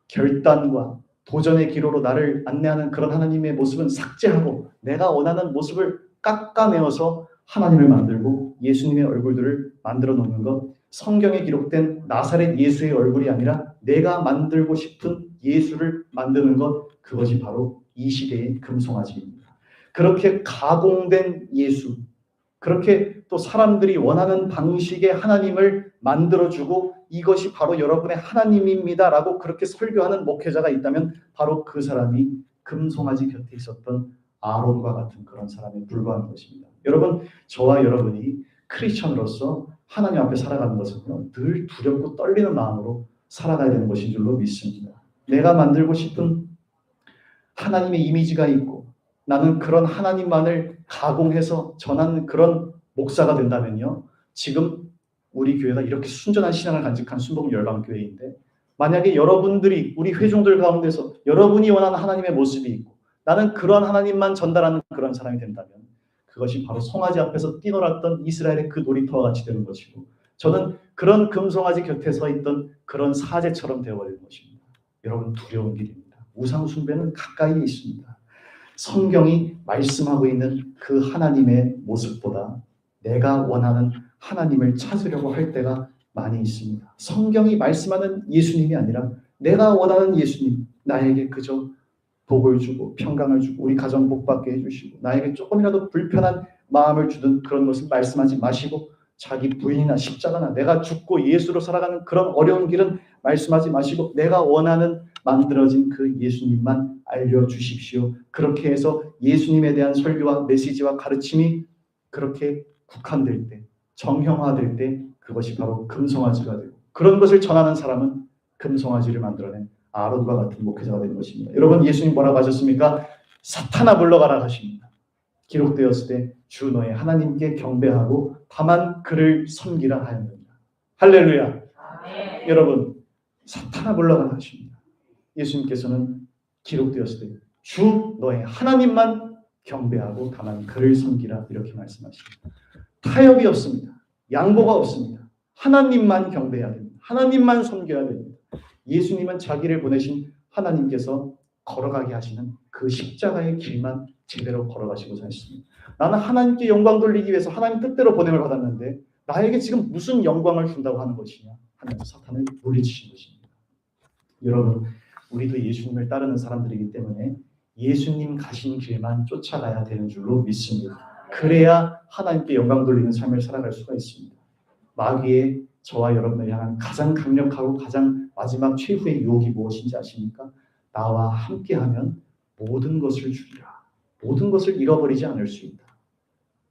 결단과 도전의 기로로 나를 안내하는 그런 하나님의 모습은 삭제하고 내가 원하는 모습을 깎아내어서 하나님을 만들고 예수님의 얼굴들을 만들어 놓는 것, 성경에 기록된 나사렛 예수의 얼굴이 아니라 내가 만들고 싶은 예수를 만드는 것, 그것이 바로 이 시대의 금송아지입니다. 그렇게 가공된 예수, 그렇게 또 사람들이 원하는 방식의 하나님을 만들어주고 이것이 바로 여러분의 하나님입니다라고 그렇게 설교하는 목회자가 있다면 바로 그 사람이 금송아지 곁에 있었던 아론과 같은 그런 사람에 불과한 것입니다. 여러분, 저와 여러분이 크리스천으로서 하나님 앞에 살아가는 것은요, 늘 두렵고 떨리는 마음으로 살아가야 되는 것인 줄로 믿습니다. 내가 만들고 싶은 하나님의 이미지가 있고 나는 그런 하나님만을 가공해서 전하는 그런 목사가 된다면요, 지금 우리 교회가 이렇게 순전한 신앙을 간직한 순복음 열방교회인데 만약에 여러분들이 우리 회중들 가운데서 여러분이 원하는 하나님의 모습이 있고 나는 그런 하나님만 전달하는 그런 사람이 된다면 그것이 바로 송아지 앞에서 뛰놀았던 이스라엘의 그 놀이터와 같이 되는 것이고 저는 그런 금송아지 곁에 서 있던 그런 사제처럼 되어버리는 것입니다. 여러분, 두려운 길입니다. 우상 숭배는 가까이에 있습니다. 성경이 말씀하고 있는 그 하나님의 모습보다 내가 원하는 하나님을 찾으려고 할 때가 많이 있습니다. 성경이 말씀하는 예수님이 아니라 내가 원하는 예수님, 나에게 그저 복을 주고 평강을 주고 우리 가정 복받게 해주시고 나에게 조금이라도 불편한 마음을 주는 그런 것을 말씀하지 마시고 자기 부인이나 십자가나 내가 죽고 예수로 살아가는 그런 어려운 길은 말씀하지 마시고 내가 원하는 만들어진 그 예수님만 알려주십시오. 그렇게 해서 예수님에 대한 설교와 메시지와 가르침이 그렇게 국한될 때, 정형화될 때 그것이 바로 금송아지가 되고 그런 것을 전하는 사람은 금송아지를 만들어낸 아론과 같은 목회자가 되는 것입니다. 여러분, 예수님 뭐라고 하셨습니까? 사탄아 물러가라 하십니다. 기록되었을 때 주 너의 하나님께 경배하고 다만 그를 섬기라 하였느니라. 할렐루야. 아멘. 여러분, 사탄아 물러가라 하십니다. 예수님께서는 기록되었을 때 주 너의 하나님만 경배하고 다만 그를 섬기라 이렇게 말씀하십니다. 타협이 없습니다. 양보가 없습니다. 하나님만 경배해야 됩니다. 하나님만 섬겨야 됩니다. 예수님은 자기를 보내신 하나님께서 걸어가게 하시는 그 십자가의 길만 제대로 걸어가시고 사셨습니다. 나는 하나님께 영광 돌리기 위해서 하나님 뜻대로 보냄을 받았는데 나에게 지금 무슨 영광을 준다고 하는 것이냐 하면서 사탄을 물리치신 것입니다. 여러분, 우리도 예수님을 따르는 사람들이기 때문에 예수님 가신 길만 쫓아가야 되는 줄로 믿습니다. 그래야 하나님께 영광 돌리는 삶을 살아갈 수가 있습니다. 마귀의 저와 여러분을 향한 가장 강력하고 가장 마지막 최후의 유혹이 무엇인지 아십니까? 나와 함께하면 모든 것을 주리라. 모든 것을 잃어버리지 않을 수 있다.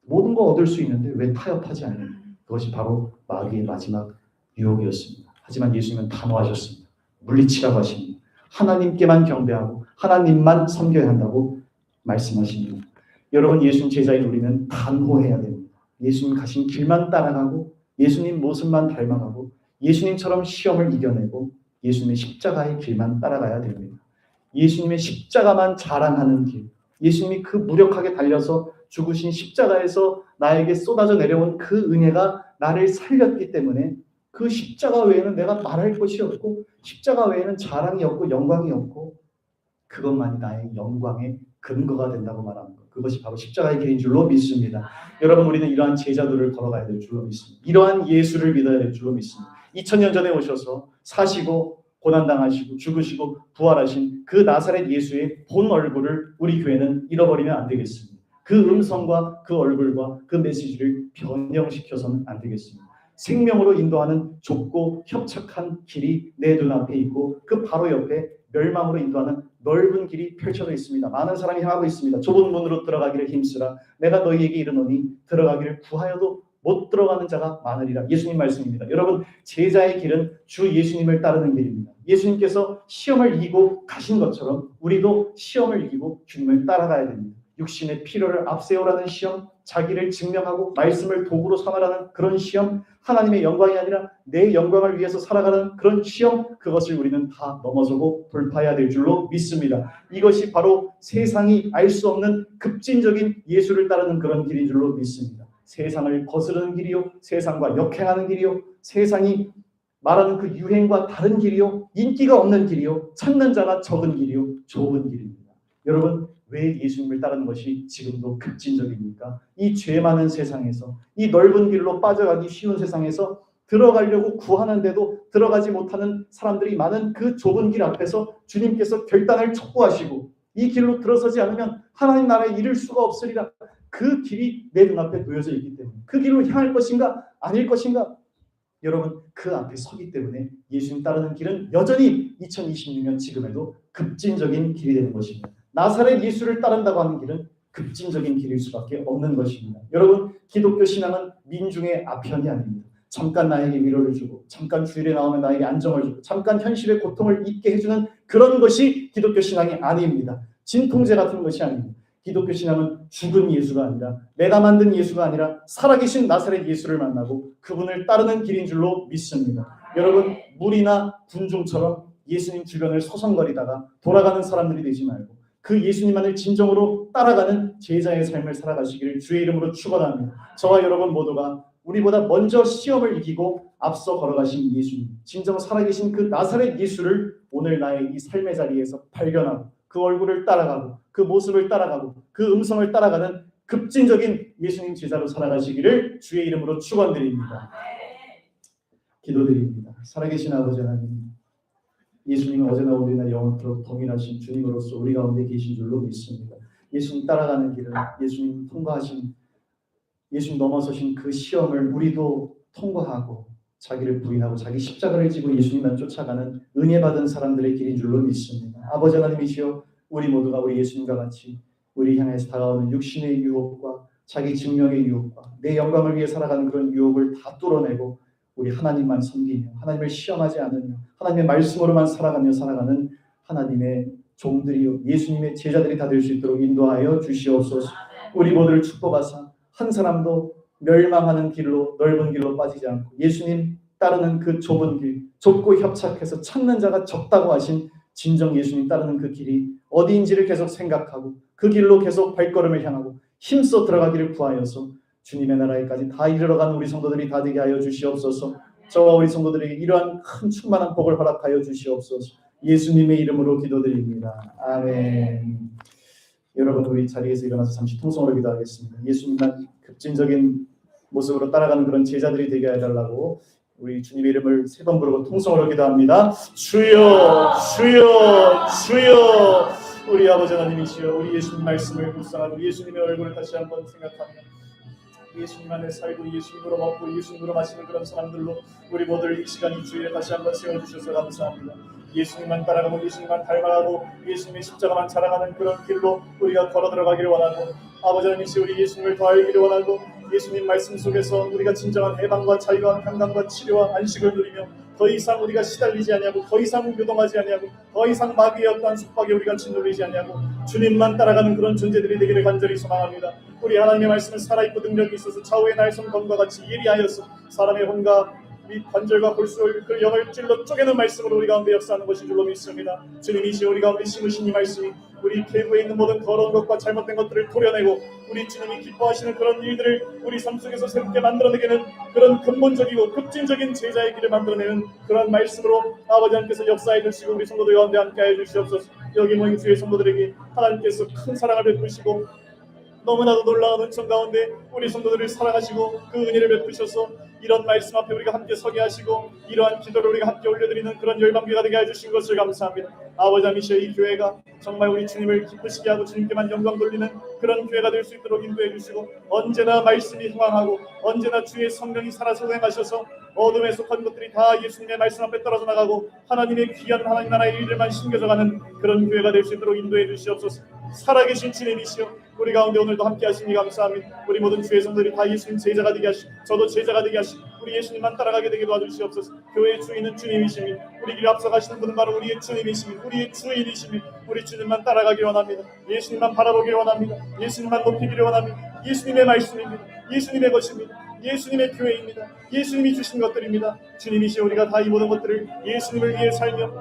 모든 거 얻을 수 있는데 왜 타협하지 않느냐. 그것이 바로 마귀의 마지막 유혹이었습니다. 하지만 예수님은 단호하셨습니다. 물리치라고 하십니다. 하나님께만 경배하고 하나님만 섬겨야 한다고 말씀하십니다. 여러분, 예수님 제자인 우리는 단호해야 됩니다. 예수님 가신 길만 따라가고 예수님 모습만 닮아가고 예수님처럼 시험을 이겨내고 예수님의 십자가의 길만 따라가야 됩니다. 예수님의 십자가만 자랑하는 길, 예수님이 그 무력하게 달려서 죽으신 십자가에서 나에게 쏟아져 내려온 그 은혜가 나를 살렸기 때문에 그 십자가 외에는 내가 말할 것이 없고 십자가 외에는 자랑이 없고 영광이 없고 그것만이 나의 영광의 근거가 된다고 말하는 것, 그것이 바로 십자가의 길인 줄로 믿습니다. 여러분, 우리는 이러한 제자들을 걸어가야 될 줄로 믿습니다. 이러한 예수를 믿어야 될 줄로 믿습니다. 2000년 전에 오셔서 사시고 고난당하시고 죽으시고 부활하신 그 나사렛 예수의 본 얼굴을 우리 교회는 잃어버리면 안 되겠습니다. 그 음성과 그 얼굴과 그 메시지를 변형시켜서는 안 되겠습니다. 생명으로 인도하는 좁고 협착한 길이 내 눈앞에 있고 그 바로 옆에 멸망으로 인도하는 넓은 길이 펼쳐져 있습니다. 많은 사람이 향하고 있습니다. 좁은 문으로 들어가기를 힘쓰라. 내가 너희에게 이르노니 들어가기를 구하여도 못 들어가는 자가 많으리라. 예수님 말씀입니다. 여러분, 제자의 길은 주 예수님을 따르는 길입니다. 예수님께서 시험을 이기고 가신 것처럼 우리도 시험을 이기고 주님을 따라가야 됩니다. 육신의 필요를 앞세우라는 시험, 자기를 증명하고 말씀을 도구로 삼으라는 그런 시험, 하나님의 영광이 아니라 내 영광을 위해서 살아가는 그런 시험, 그것을 우리는 다 넘어서고 돌파해야 될 줄로 믿습니다. 이것이 바로 세상이 알 수 없는 급진적인 예수를 따르는 그런 길인 줄로 믿습니다. 세상을 거스르는 길이요, 세상과 역행하는 길이요, 세상이 말하는 그 유행과 다른 길이요, 인기가 없는 길이요, 찾는 자가 적은 길이요, 좁은 길입니다. 여러분, 왜 예수님을 따르는 것이 지금도 급진적입니까? 이 죄 많은 세상에서, 이 넓은 길로 빠져가기 쉬운 세상에서 들어가려고 구하는데도 들어가지 못하는 사람들이 많은 그 좁은 길 앞에서 주님께서 결단을 촉구하시고 이 길로 들어서지 않으면 하나님 나라에 이를 수가 없으리라. 그 길이 내 눈앞에 놓여져 있기 때문에 그 길로 향할 것인가 아닐 것인가, 여러분, 그 앞에 서기 때문에 예수님 따르는 길은 여전히 2026년 지금에도 급진적인 길이 되는 것입니다. 나사렛 예수를 따른다고 하는 길은 급진적인 길일 수밖에 없는 것입니다. 여러분, 기독교 신앙은 민중의 아편이 아닙니다. 잠깐 나에게 위로를 주고 잠깐 주일에 나오면 나에게 안정을 주고 잠깐 현실의 고통을 잊게 해주는 그런 것이 기독교 신앙이 아닙니다. 진통제 같은 것이 아닙니다. 기독교 신앙은 죽은 예수가 아니라, 내가 만든 예수가 아니라 살아계신 나사렛 예수를 만나고 그분을 따르는 길인 줄로 믿습니다. 여러분, 물이나 군중처럼 예수님 주변을 서성거리다가 돌아가는 사람들이 되지 말고 그 예수님만을 진정으로 따라가는 제자의 삶을 살아가시기를 주의 이름으로 축원합니다. 저와 여러분 모두가 우리보다 먼저 시험을 이기고 앞서 걸어가신 예수님, 진정 살아계신 그 나사렛 예수를 오늘 나의 이 삶의 자리에서 발견하고 그 얼굴을 따라가고 그 모습을 따라가고 그 음성을 따라가는 급진적인 예수님 제자로 살아가시기를 주의 이름으로 축원드립니다. 기도드립니다. 살아계신 아버지 하나님, 예수님은 어제나 오늘이나 영원토록 동일하신 주님으로서 우리 가운데 계신 줄로 믿습니다. 예수님 따라가는 길은, 예수님 통과하신, 예수님 넘어서신 그 시험을 우리도 통과하고 자기를 부인하고 자기 십자가를 지고 예수님만 쫓아가는 은혜 받은 사람들의 길인 줄로 믿습니다. 아버지 하나님이시여, 우리 모두가 우리 예수님과 같이 우리 향해서 다가오는 육신의 유혹과 자기 증명의 유혹과 내 영광을 위해 살아가는 그런 유혹을 다 뚫어내고 우리 하나님만 섬기며 하나님을 시험하지 않으며 하나님의 말씀으로만 살아가는 하나님의 종들이요 예수님의 제자들이 다 될 수 있도록 인도하여 주시옵소서. 우리 모두를 축복하사 한 사람도 멸망하는 길로, 넓은 길로 빠지지 않고 예수님 따르는 그 좁은 길, 좁고 협착해서 찾는 자가 적다고 하신 진정 예수님 따르는 그 길이 어디인지를 계속 생각하고 그 길로 계속 발걸음을 향하고 힘써 들어가기를 구하여서 주님의 나라에까지 다 이르러가는 우리 성도들이 다 되게 하여 주시옵소서. 저와 우리 성도들에게 이러한 큰 충만한 복을 허락하여 주시옵소서. 예수님의 이름으로 기도드립니다. 아멘. 여러분, 우리 자리에서 일어나서 잠시 통성으로 기도하겠습니다. 예수님만 급진적인 모습으로 따라가는 그런 제자들이 되게 해달라고 우리 주님의 이름을 3번 부르고 통성으로 기도합니다. 주여, 주여, 주여. 우리 아버지 하나님이시여, 우리 예수님 말씀을 묵상하고 우리 예수님의 얼굴을 다시 한번 생각하며 예수님 안에 살고 예수님으로 먹고 예수님으로 마시는 그런 사람들로 우리 모두를 이 시간 이 주일에 다시 한번 세워주셔서 감사합니다. 예수님만 따라가고 예수님만 닮아가고 예수님의 십자가만 자랑하는 그런 길로 우리가 걸어 들어가기를 원하고, 아버지 하나님이시여, 우리 예수님을 더 알기를 원하고 예수님 말씀 속에서 우리가 진정한 해방과 자유와 평강과 치료와 안식을 누리며 더 이상 우리가 시달리지 아니하고 더 이상 요동하지 아니하고 더 이상 마귀의 어떠한 속박에 우리가 짓눌리지 아니하고 주님만 따라가는 그런 존재들이 되기를 간절히 소망합니다. 우리 하나님의 말씀은 살아있고 능력이 있어서 좌우의 날선 검과 같이 예리하여서 사람의 혼과 및 관절과 골수를 그 영을 찔러 쪼개는 말씀으로 우리 가운데 역사하는 것인 줄로 믿습니다. 주님이시여, 우리 가운데 심으신 이 말씀이 우리 계부에 있는 모든 더러운 것과 잘못된 것들을 도려내고 우리 주님이 기뻐하시는 그런 일들을 우리 삶 속에서 새롭게 만들어내기는 그런 근본적이고 급진적인 제자의 길을 만들어내는 그런 말씀으로 아버지 하나님께서 역사해 주시고 우리 성도들 가운데 함께해 주시옵소서. 여기 모인 주의 성도들에게 하나님께서 큰 사랑을 베푸시고 너무나도 놀라운 은총 가운데 우리 성도들을 사랑하시고 그 은혜를 베푸셔서 이런 말씀 앞에 우리가 함께 서게 하시고 이러한 기도를 우리가 함께 올려드리는 그런 열방교회가 되게 해주신 것을 감사합니다. 아버지 하나님, 이 교회가 정말 우리 주님을 기쁘시게 하고 주님께만 영광 돌리는 그런 교회가 될 수 있도록 인도해 주시고 언제나 말씀이 흥황하고 언제나 주의 성령이 살아서 행하셔서 어둠에 속한 것들이 다 예수님의 말씀 앞에 떨어져 나가고 하나님의 귀한 하나님 나라의 일들만 심겨져가는 그런 교회가 될 수 있도록 인도해 주시옵소서. 살아계신 주님이시여, 우리 가운데 오늘도 함께 하시니 감사합니다. 우리 모든 주의 성도들이 다 예수님 제자가 되게 하시고 저도 제자가 되게 하시고 우리 예수님만 따라가게 되게 도와주시옵소서. 교회의 주인은 주님이시니 우리 길 앞서가시는 분은 바로 우리의 주님이시니 우리의 주인이시니 우리 주님만 따라가길 원합니다. 예수님만 바라보길 원합니다. 예수님만 높이기를 원합니다. 예수님의 말씀입니다. 예수님의 것입니다. 예수님의 교회입니다. 예수님이 주신 것들입니다. 주님이시여, 우리가 다 이 모든 것들을 예수님을 위해 살며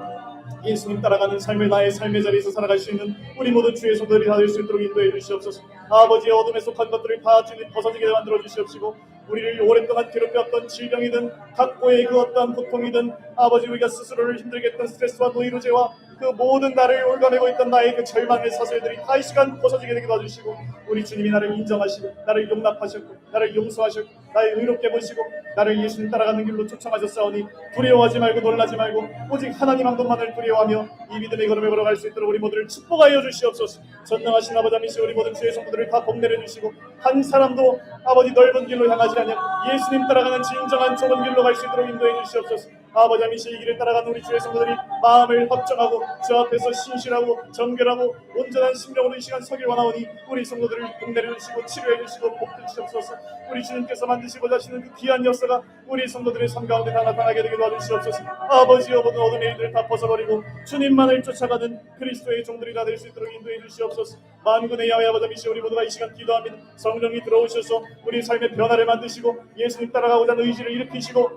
예수님 따라가는 삶을 나의 삶의 자리에서 살아갈 수 있는 우리 모든 주의 성도들이 다 될 수 있도록 인도해 주시옵소서. 아버지의 어둠에 속한 것들을 다 주님 벗어지게 만들어 주시옵시고 우리를 오랫동안 괴롭혔던 질병이든 각고의 그 어떠한 고통이든 아버지 우리가 스스로를 힘들게 했던 스트레스와 노이로제와 그 모든 나를 올가매고 있던 나의 그 절망의 사슬들이 다 이 시간 벗어지게 되게 도와주시고 우리 주님이 나를 인정하시고 나를 용납하셨고 나를 용서하셨고 나를 의롭게 보시고 나를 예수님 따라가는 길로 초청하셨사오니 두려워하지 말고 놀라지 말고 오직 하나님 한 분만을 두려워하며 이 믿음의 걸음을 걸어갈 수 있도록 우리 모두를 축복하여 주시옵소서. 전능하신 아버지 하나님, 우리 모든 주의 성도들을 다 복내려 주시고 한 사람도 아버지 넓은 길로 향하지 않냐 예수님 따라가는 진정한 좁은 길로 갈 수 있도록 인도해 주시옵소서. 아버지 하나님, 이 길을 따라가는 우리 주의 성도들이 마음을 확정하고 주 앞에서 신실하고 정결하고 온전한 심령으로 이 시간 서길 원하오니 우리 성도들을 복내려 주시고 치료해 주시고 복해 주시옵소서. 우리 주님께서 만드시고자 하시는 그 귀한 역사가 우리 성도들의 삶 가운데 다 나타나게 되게 도와주시옵소서. 아버지여, 모든 어둠의 일들을 다 벗어버리고 주님만을 쫓아가는 그리스도의 종들이 다 될 수 있도록 인도해 주시옵소서. 만군의 야훼 아버지 하나님, 우리 모두가 이 시간 기도합니다. 성령이 들어오셔서 우리 삶의 변화를 만드시고 예수님 따라가고자 하는 의지를 일으키시고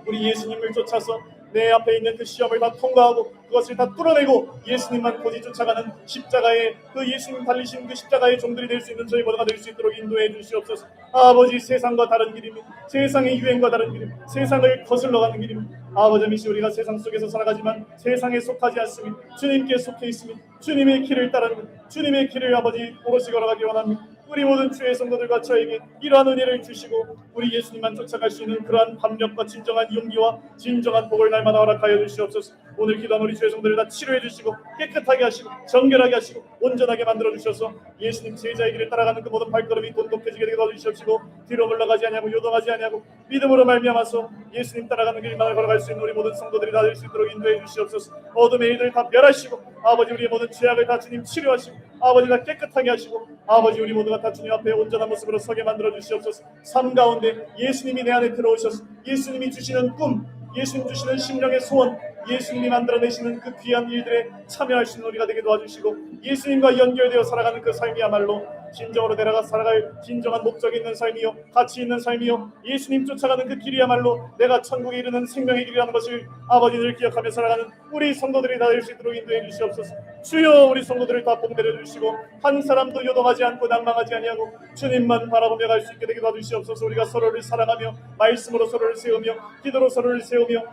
우리 예수님을 쫓아서 내 앞에 있는 그 시험을 다 통과하고 그것을 다 뚫어내고 예수님만 고지 쫓아가는 십자가의 그 예수님 달리신 그 십자가의 종들이 될 수 있는 저희 모두가 될 수 있도록 인도해 주시옵소서. 아버지, 세상과 다른 길입니다. 세상의 유행과 다른 길입니다. 세상을 거슬러 가는 길입니다. 아버지 미시 우리가 세상 속에서 살아가지만 세상에 속하지 않습니다. 주님께 속해 있습니다. 주님의 길을 따르는 주님의 길을 아버지 오롯이 걸어가기 원합니다. 우리 모든 주의 성도들과 저에게 이러한 은혜를 주시고 우리 예수님만 쫓아갈 수 있는 그러한 담력과 진정한 용기와 진정한 복을 날마다 허락하여 주시옵소서. 오늘 기도한 우리 주의 성도들 다 치료해 주시고 깨끗하게 하시고 정결하게 하시고 온전하게 만들어 주셔서 예수님 제자의 길을 따라가는 그 모든 발걸음이 돈독해지게 되게 도와주시옵시고 뒤로 물러가지 아니하고 요동하지 아니하고 믿음으로 말미암아서 예수님 따라가는 길만을 걸어갈 수 있는 우리 모든 성도들이 다 될 수 있도록 인도해 주시옵소서. 어둠의 일들을 다 멸하시고 아버지 우리의 모든 죄악을 다 주님 치료하시고 아버지가 깨끗하게 하시고 아버지 우리 모두가 다 주님 앞에 온전한 모습으로 서게 만들어 주시옵소서. 삶 가운데 예수님이 내 안에 들어오셔서 예수님이 주시는 꿈, 예수님 주시는 심령의 소원, 예수님이 만들어내시는 그 귀한 일들에 참여할 수 있는 우리가 되게 도와주시고 예수님과 연결되어 살아가는 그 삶이야말로 진정으로 내려가 살아갈 진정한 목적이 있는 삶이요 가치 있는 삶이요 예수님 쫓아가는 그 길이야말로 내가 천국에 이르는 생명의 길이라는 것을 아버지를 기억하며 살아가는 우리 성도들이 다 될 수 있도록 인도해 주시옵소서. 주여, 우리 성도들을 다 복내려 주시고 한 사람도 요동하지 않고 낭망하지 아니하고 주님만 바라보며 갈 수 있게 되게 도와주시옵소서. 우리가 서로를 사랑하며 말씀으로 서로를 세우며 기도로 서로를 세우며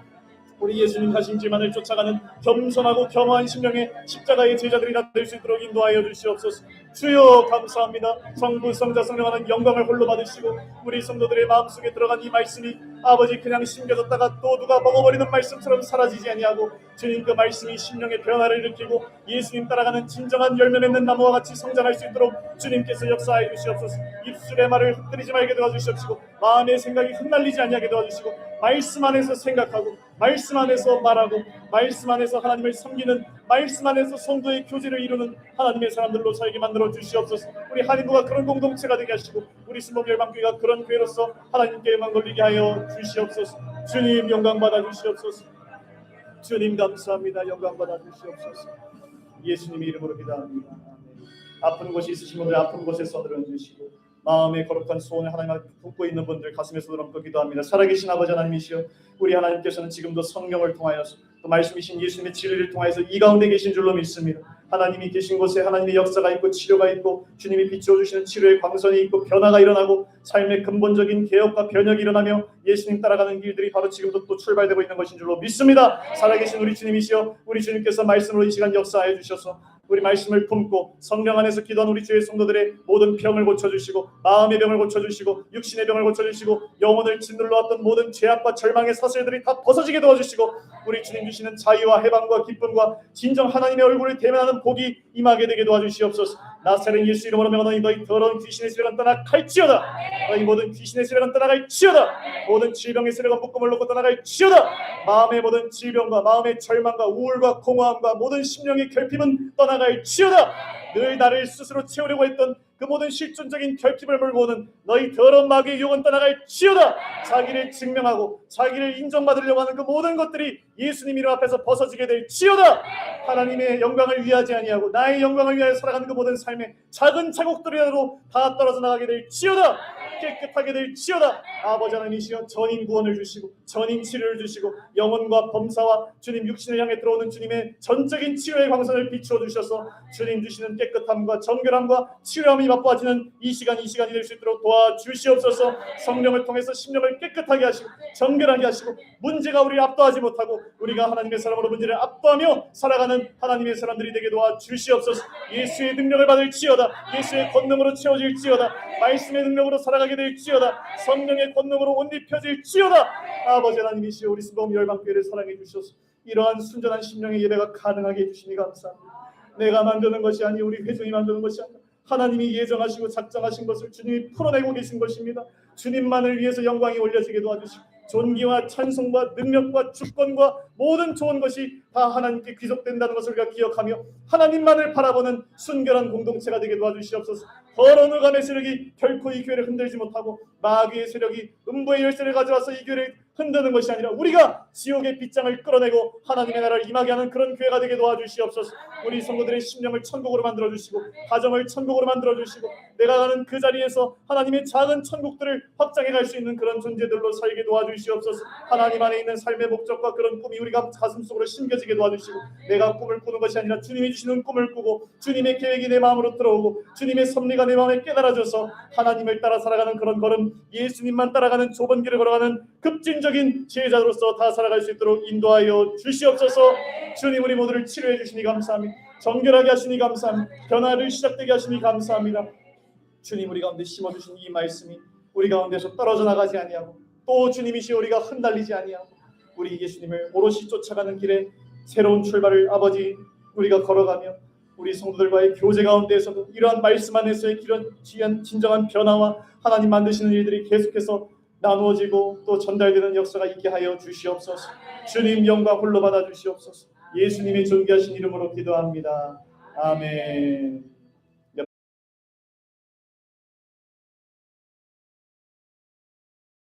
우리 예수님 하신 길만을 쫓아가는 겸손하고 겸허한 심령의 십자가의 제자들이 다 될 수 있도록 인도하여 주시옵소서. 주여 감사합니다. 성부 성자 성령 하나님 영광을 홀로 받으시고 우리 성도들의 마음속에 들어간 이 말씀이 아버지 그냥 심겨졌다가 또 누가 먹어버리는 말씀처럼 사라지지 아니하고 주님 그 말씀이 심령의 변화를 일으키고 예수님 따라가는 진정한 열매 맺는 나무와 같이 성장할 수 있도록 주님께서 역사하여 주시옵소서. 입술의 말을 흩뜨리지 말게 도와주시옵시고 마음의 생각이 흩날리지 아니하게 도와주시고 말씀 안에서 생각하고 말씀 안에서 말하고 말씀 안에서 하나님을 섬기는 말씀 안에서 성도의 교제를 이루는 하나님의 사람들로 살게 만들어 주시옵소서. 우리 한인부가 그런 공동체가 되게 하시고 우리 순복 열방교회가 그런 교회로서 하나님께 영광 돌리게 하여 주시옵소서. 주님 영광 받아 주시옵소서. 주님 감사합니다. 영광 받아 주시옵소서. 예수님의 이름으로 기도합니다. 아멘. 아픈 곳이 있으신 분들 아픈 곳에 손을 얹으시고 마음의 거룩한 소원을 하나님 앞에 품고 있는 분들 가슴에 손을 얹고 기도합니다. 살아계신 아버지 하나님이시여, 우리 하나님께서는 지금도 성령을 통하여서 또 말씀이신 예수님의 진리를 통하여서 이 가운데 계신 줄로 믿습니다. 하나님이 계신 곳에 하나님의 역사가 있고 치료가 있고 주님이 비추어주시는 치료의 광선이 있고 변화가 일어나고 삶의 근본적인 개혁과 변혁이 일어나며 예수님 따라가는 길들이 바로 지금도 또 출발되고 있는 것인 줄로 믿습니다. 살아계신 우리 주님이시여, 우리 주님께서 말씀으로 이 시간 역사하여 주셔서 우리 말씀을 품고 성령 안에서 기도하는 우리 주의 성도들의 모든 병을 고쳐주시고 마음의 병을 고쳐주시고 육신의 병을 고쳐주시고 영혼을 짓눌러왔던 모든 죄악과 절망의 사슬들이 다 벗어지게 도와주시고 우리 주님 주시는 자유와 해방과 기쁨과 진정 하나님의 얼굴을 대면하는 복이 임하게 되게 도와주시옵소서. 나사렛 예수 이름으로 명하노니 너희 더러운 귀신의 세력은 떠나갈지어다. 너희 모든 귀신의 세력은 떠나갈지어다. 모든 질병의 세력은 묶음을 놓고 떠나갈지어다. 마음의 모든 질병과 마음의 절망과 우울과 공허함과 모든 심령의 결핍은 떠나갈지어다. 늘 나를 스스로 채우려고 했던 그 모든 실존적인 결핍을 몰고 오는 너희 더러운 마귀의 유혹은 떠나갈지어다. 자기를 증명하고 자기를 인정받으려고 하는 그 모든 것들이 예수님 이름 앞에서 벗어지게 될지어다. 하나님의 영광을 위하지 아니하고 나의 영광을 위하여 살아가는 그 모든 삶의 작은 자국들이라도 다 떨어져 나가게 될지어다. 깨끗하게 될지어다. 아버지 하나님이시여 전인 구원을 주시고 전인 치료를 주시고 영혼과 범사와 주님 육신을 향해 들어오는 주님의 전적인 치료의 광선을 비추어 주셔서 주님 주시는 깨끗함과 정결함과 치료함이 맛보아지는 이 시간이 될 수 있도록 도와주시옵소서. 성령을 통해서 심령을 깨끗하게 하시고 정결하게 하시고 문제가 우리를 압도하지 못하고 우리가 하나님의 사람으로 문제를 압도하며 살아가는 하나님의 사람들이 되게 도와주시옵소서. 예수의 능력을 받을지어다. 예수의 권능으로 채워질지어다. 말씀의 능력으로 살아가게 될지어다. 성령의 권능으로 옷 입혀질지어다. 아버지 하나님이시여 우리 수봉 열방교회를 사랑해 주셔서 이러한 순전한 심령의 예배가 가능하게 해주시니 감사합니다. 내가 만드는 것이 아니 우리 회중이 만드는 것이 아니라 하나님이 예정하시고 작정하신 것을 주님이 풀어내고 계신 것입니다. 주님만을 위해서 영광이 올려지게 도와주시고 존귀와 찬송과 능력과 주권과 모든 좋은 것이 다 하나님께 귀속된다는 것을 우리가 기억하며 하나님만을 바라보는 순결한 공동체가 되게 도와주시옵소서. 더러운 흑암의 세력이 결코 이 교회를 흔들지 못하고 마귀의 세력이 음부의 열쇠를 가져와서 이 교회를 흔드는 것이 아니라 우리가 지옥의 빗장을 끌어내고 하나님의 나라를 임하게 하는 그런 교회가 되게 도와주시옵소서. 우리 성도들의 심령을 천국으로 만들어주시고 가정을 천국으로 만들어주시고 내가 가는 그 자리에서 하나님의 작은 천국들을 확장해 갈 수 있는 그런 존재들로 살게 도와주시옵소서. 하나님 안에 있는 삶의 목적과 그런 꿈이 우리가 가슴속으로 심겨지게 도와주시고 내가 꿈을 꾸는 것이 아니라 주님이 주시는 꿈을 꾸고 주님의 계획이 내 마음으로 들어오고 주님의 섭리가 내 마음에 깨달아져서 하나님을 따라 살아가는 그런 걸음 예수님만 따라가는 좁은 길을 걸어가는 급진적인 제자로서 다 살아갈 수 있도록 인도하여 주시옵소서. 주님 우리 모두를 치료해 주시니 감사합니다. 정결하게 하시니 감사합니다. 변화를 시작되게 하시니 감사합니다. 주님 우리 가운데 심어주신 이 말씀이 우리 가운데서 떨어져 나가지 아니하고 또 주님이시여 우리가 흩날리지 아니하고 우리 예수님을 오롯이 쫓아가는 길에 새로운 출발을 아버지 우리가 걸어가며 우리 성도들과의 교제 가운데에서도 이러한 말씀 안에서의 이런 진정한 변화와 하나님 만드시는 일들이 계속해서 나누어지고 또 전달되는 역사가 있게 하여 주시옵소서. 주님 영광 홀로 받아 주시옵소서. 예수님의 존귀하신 이름으로 기도합니다. 아멘.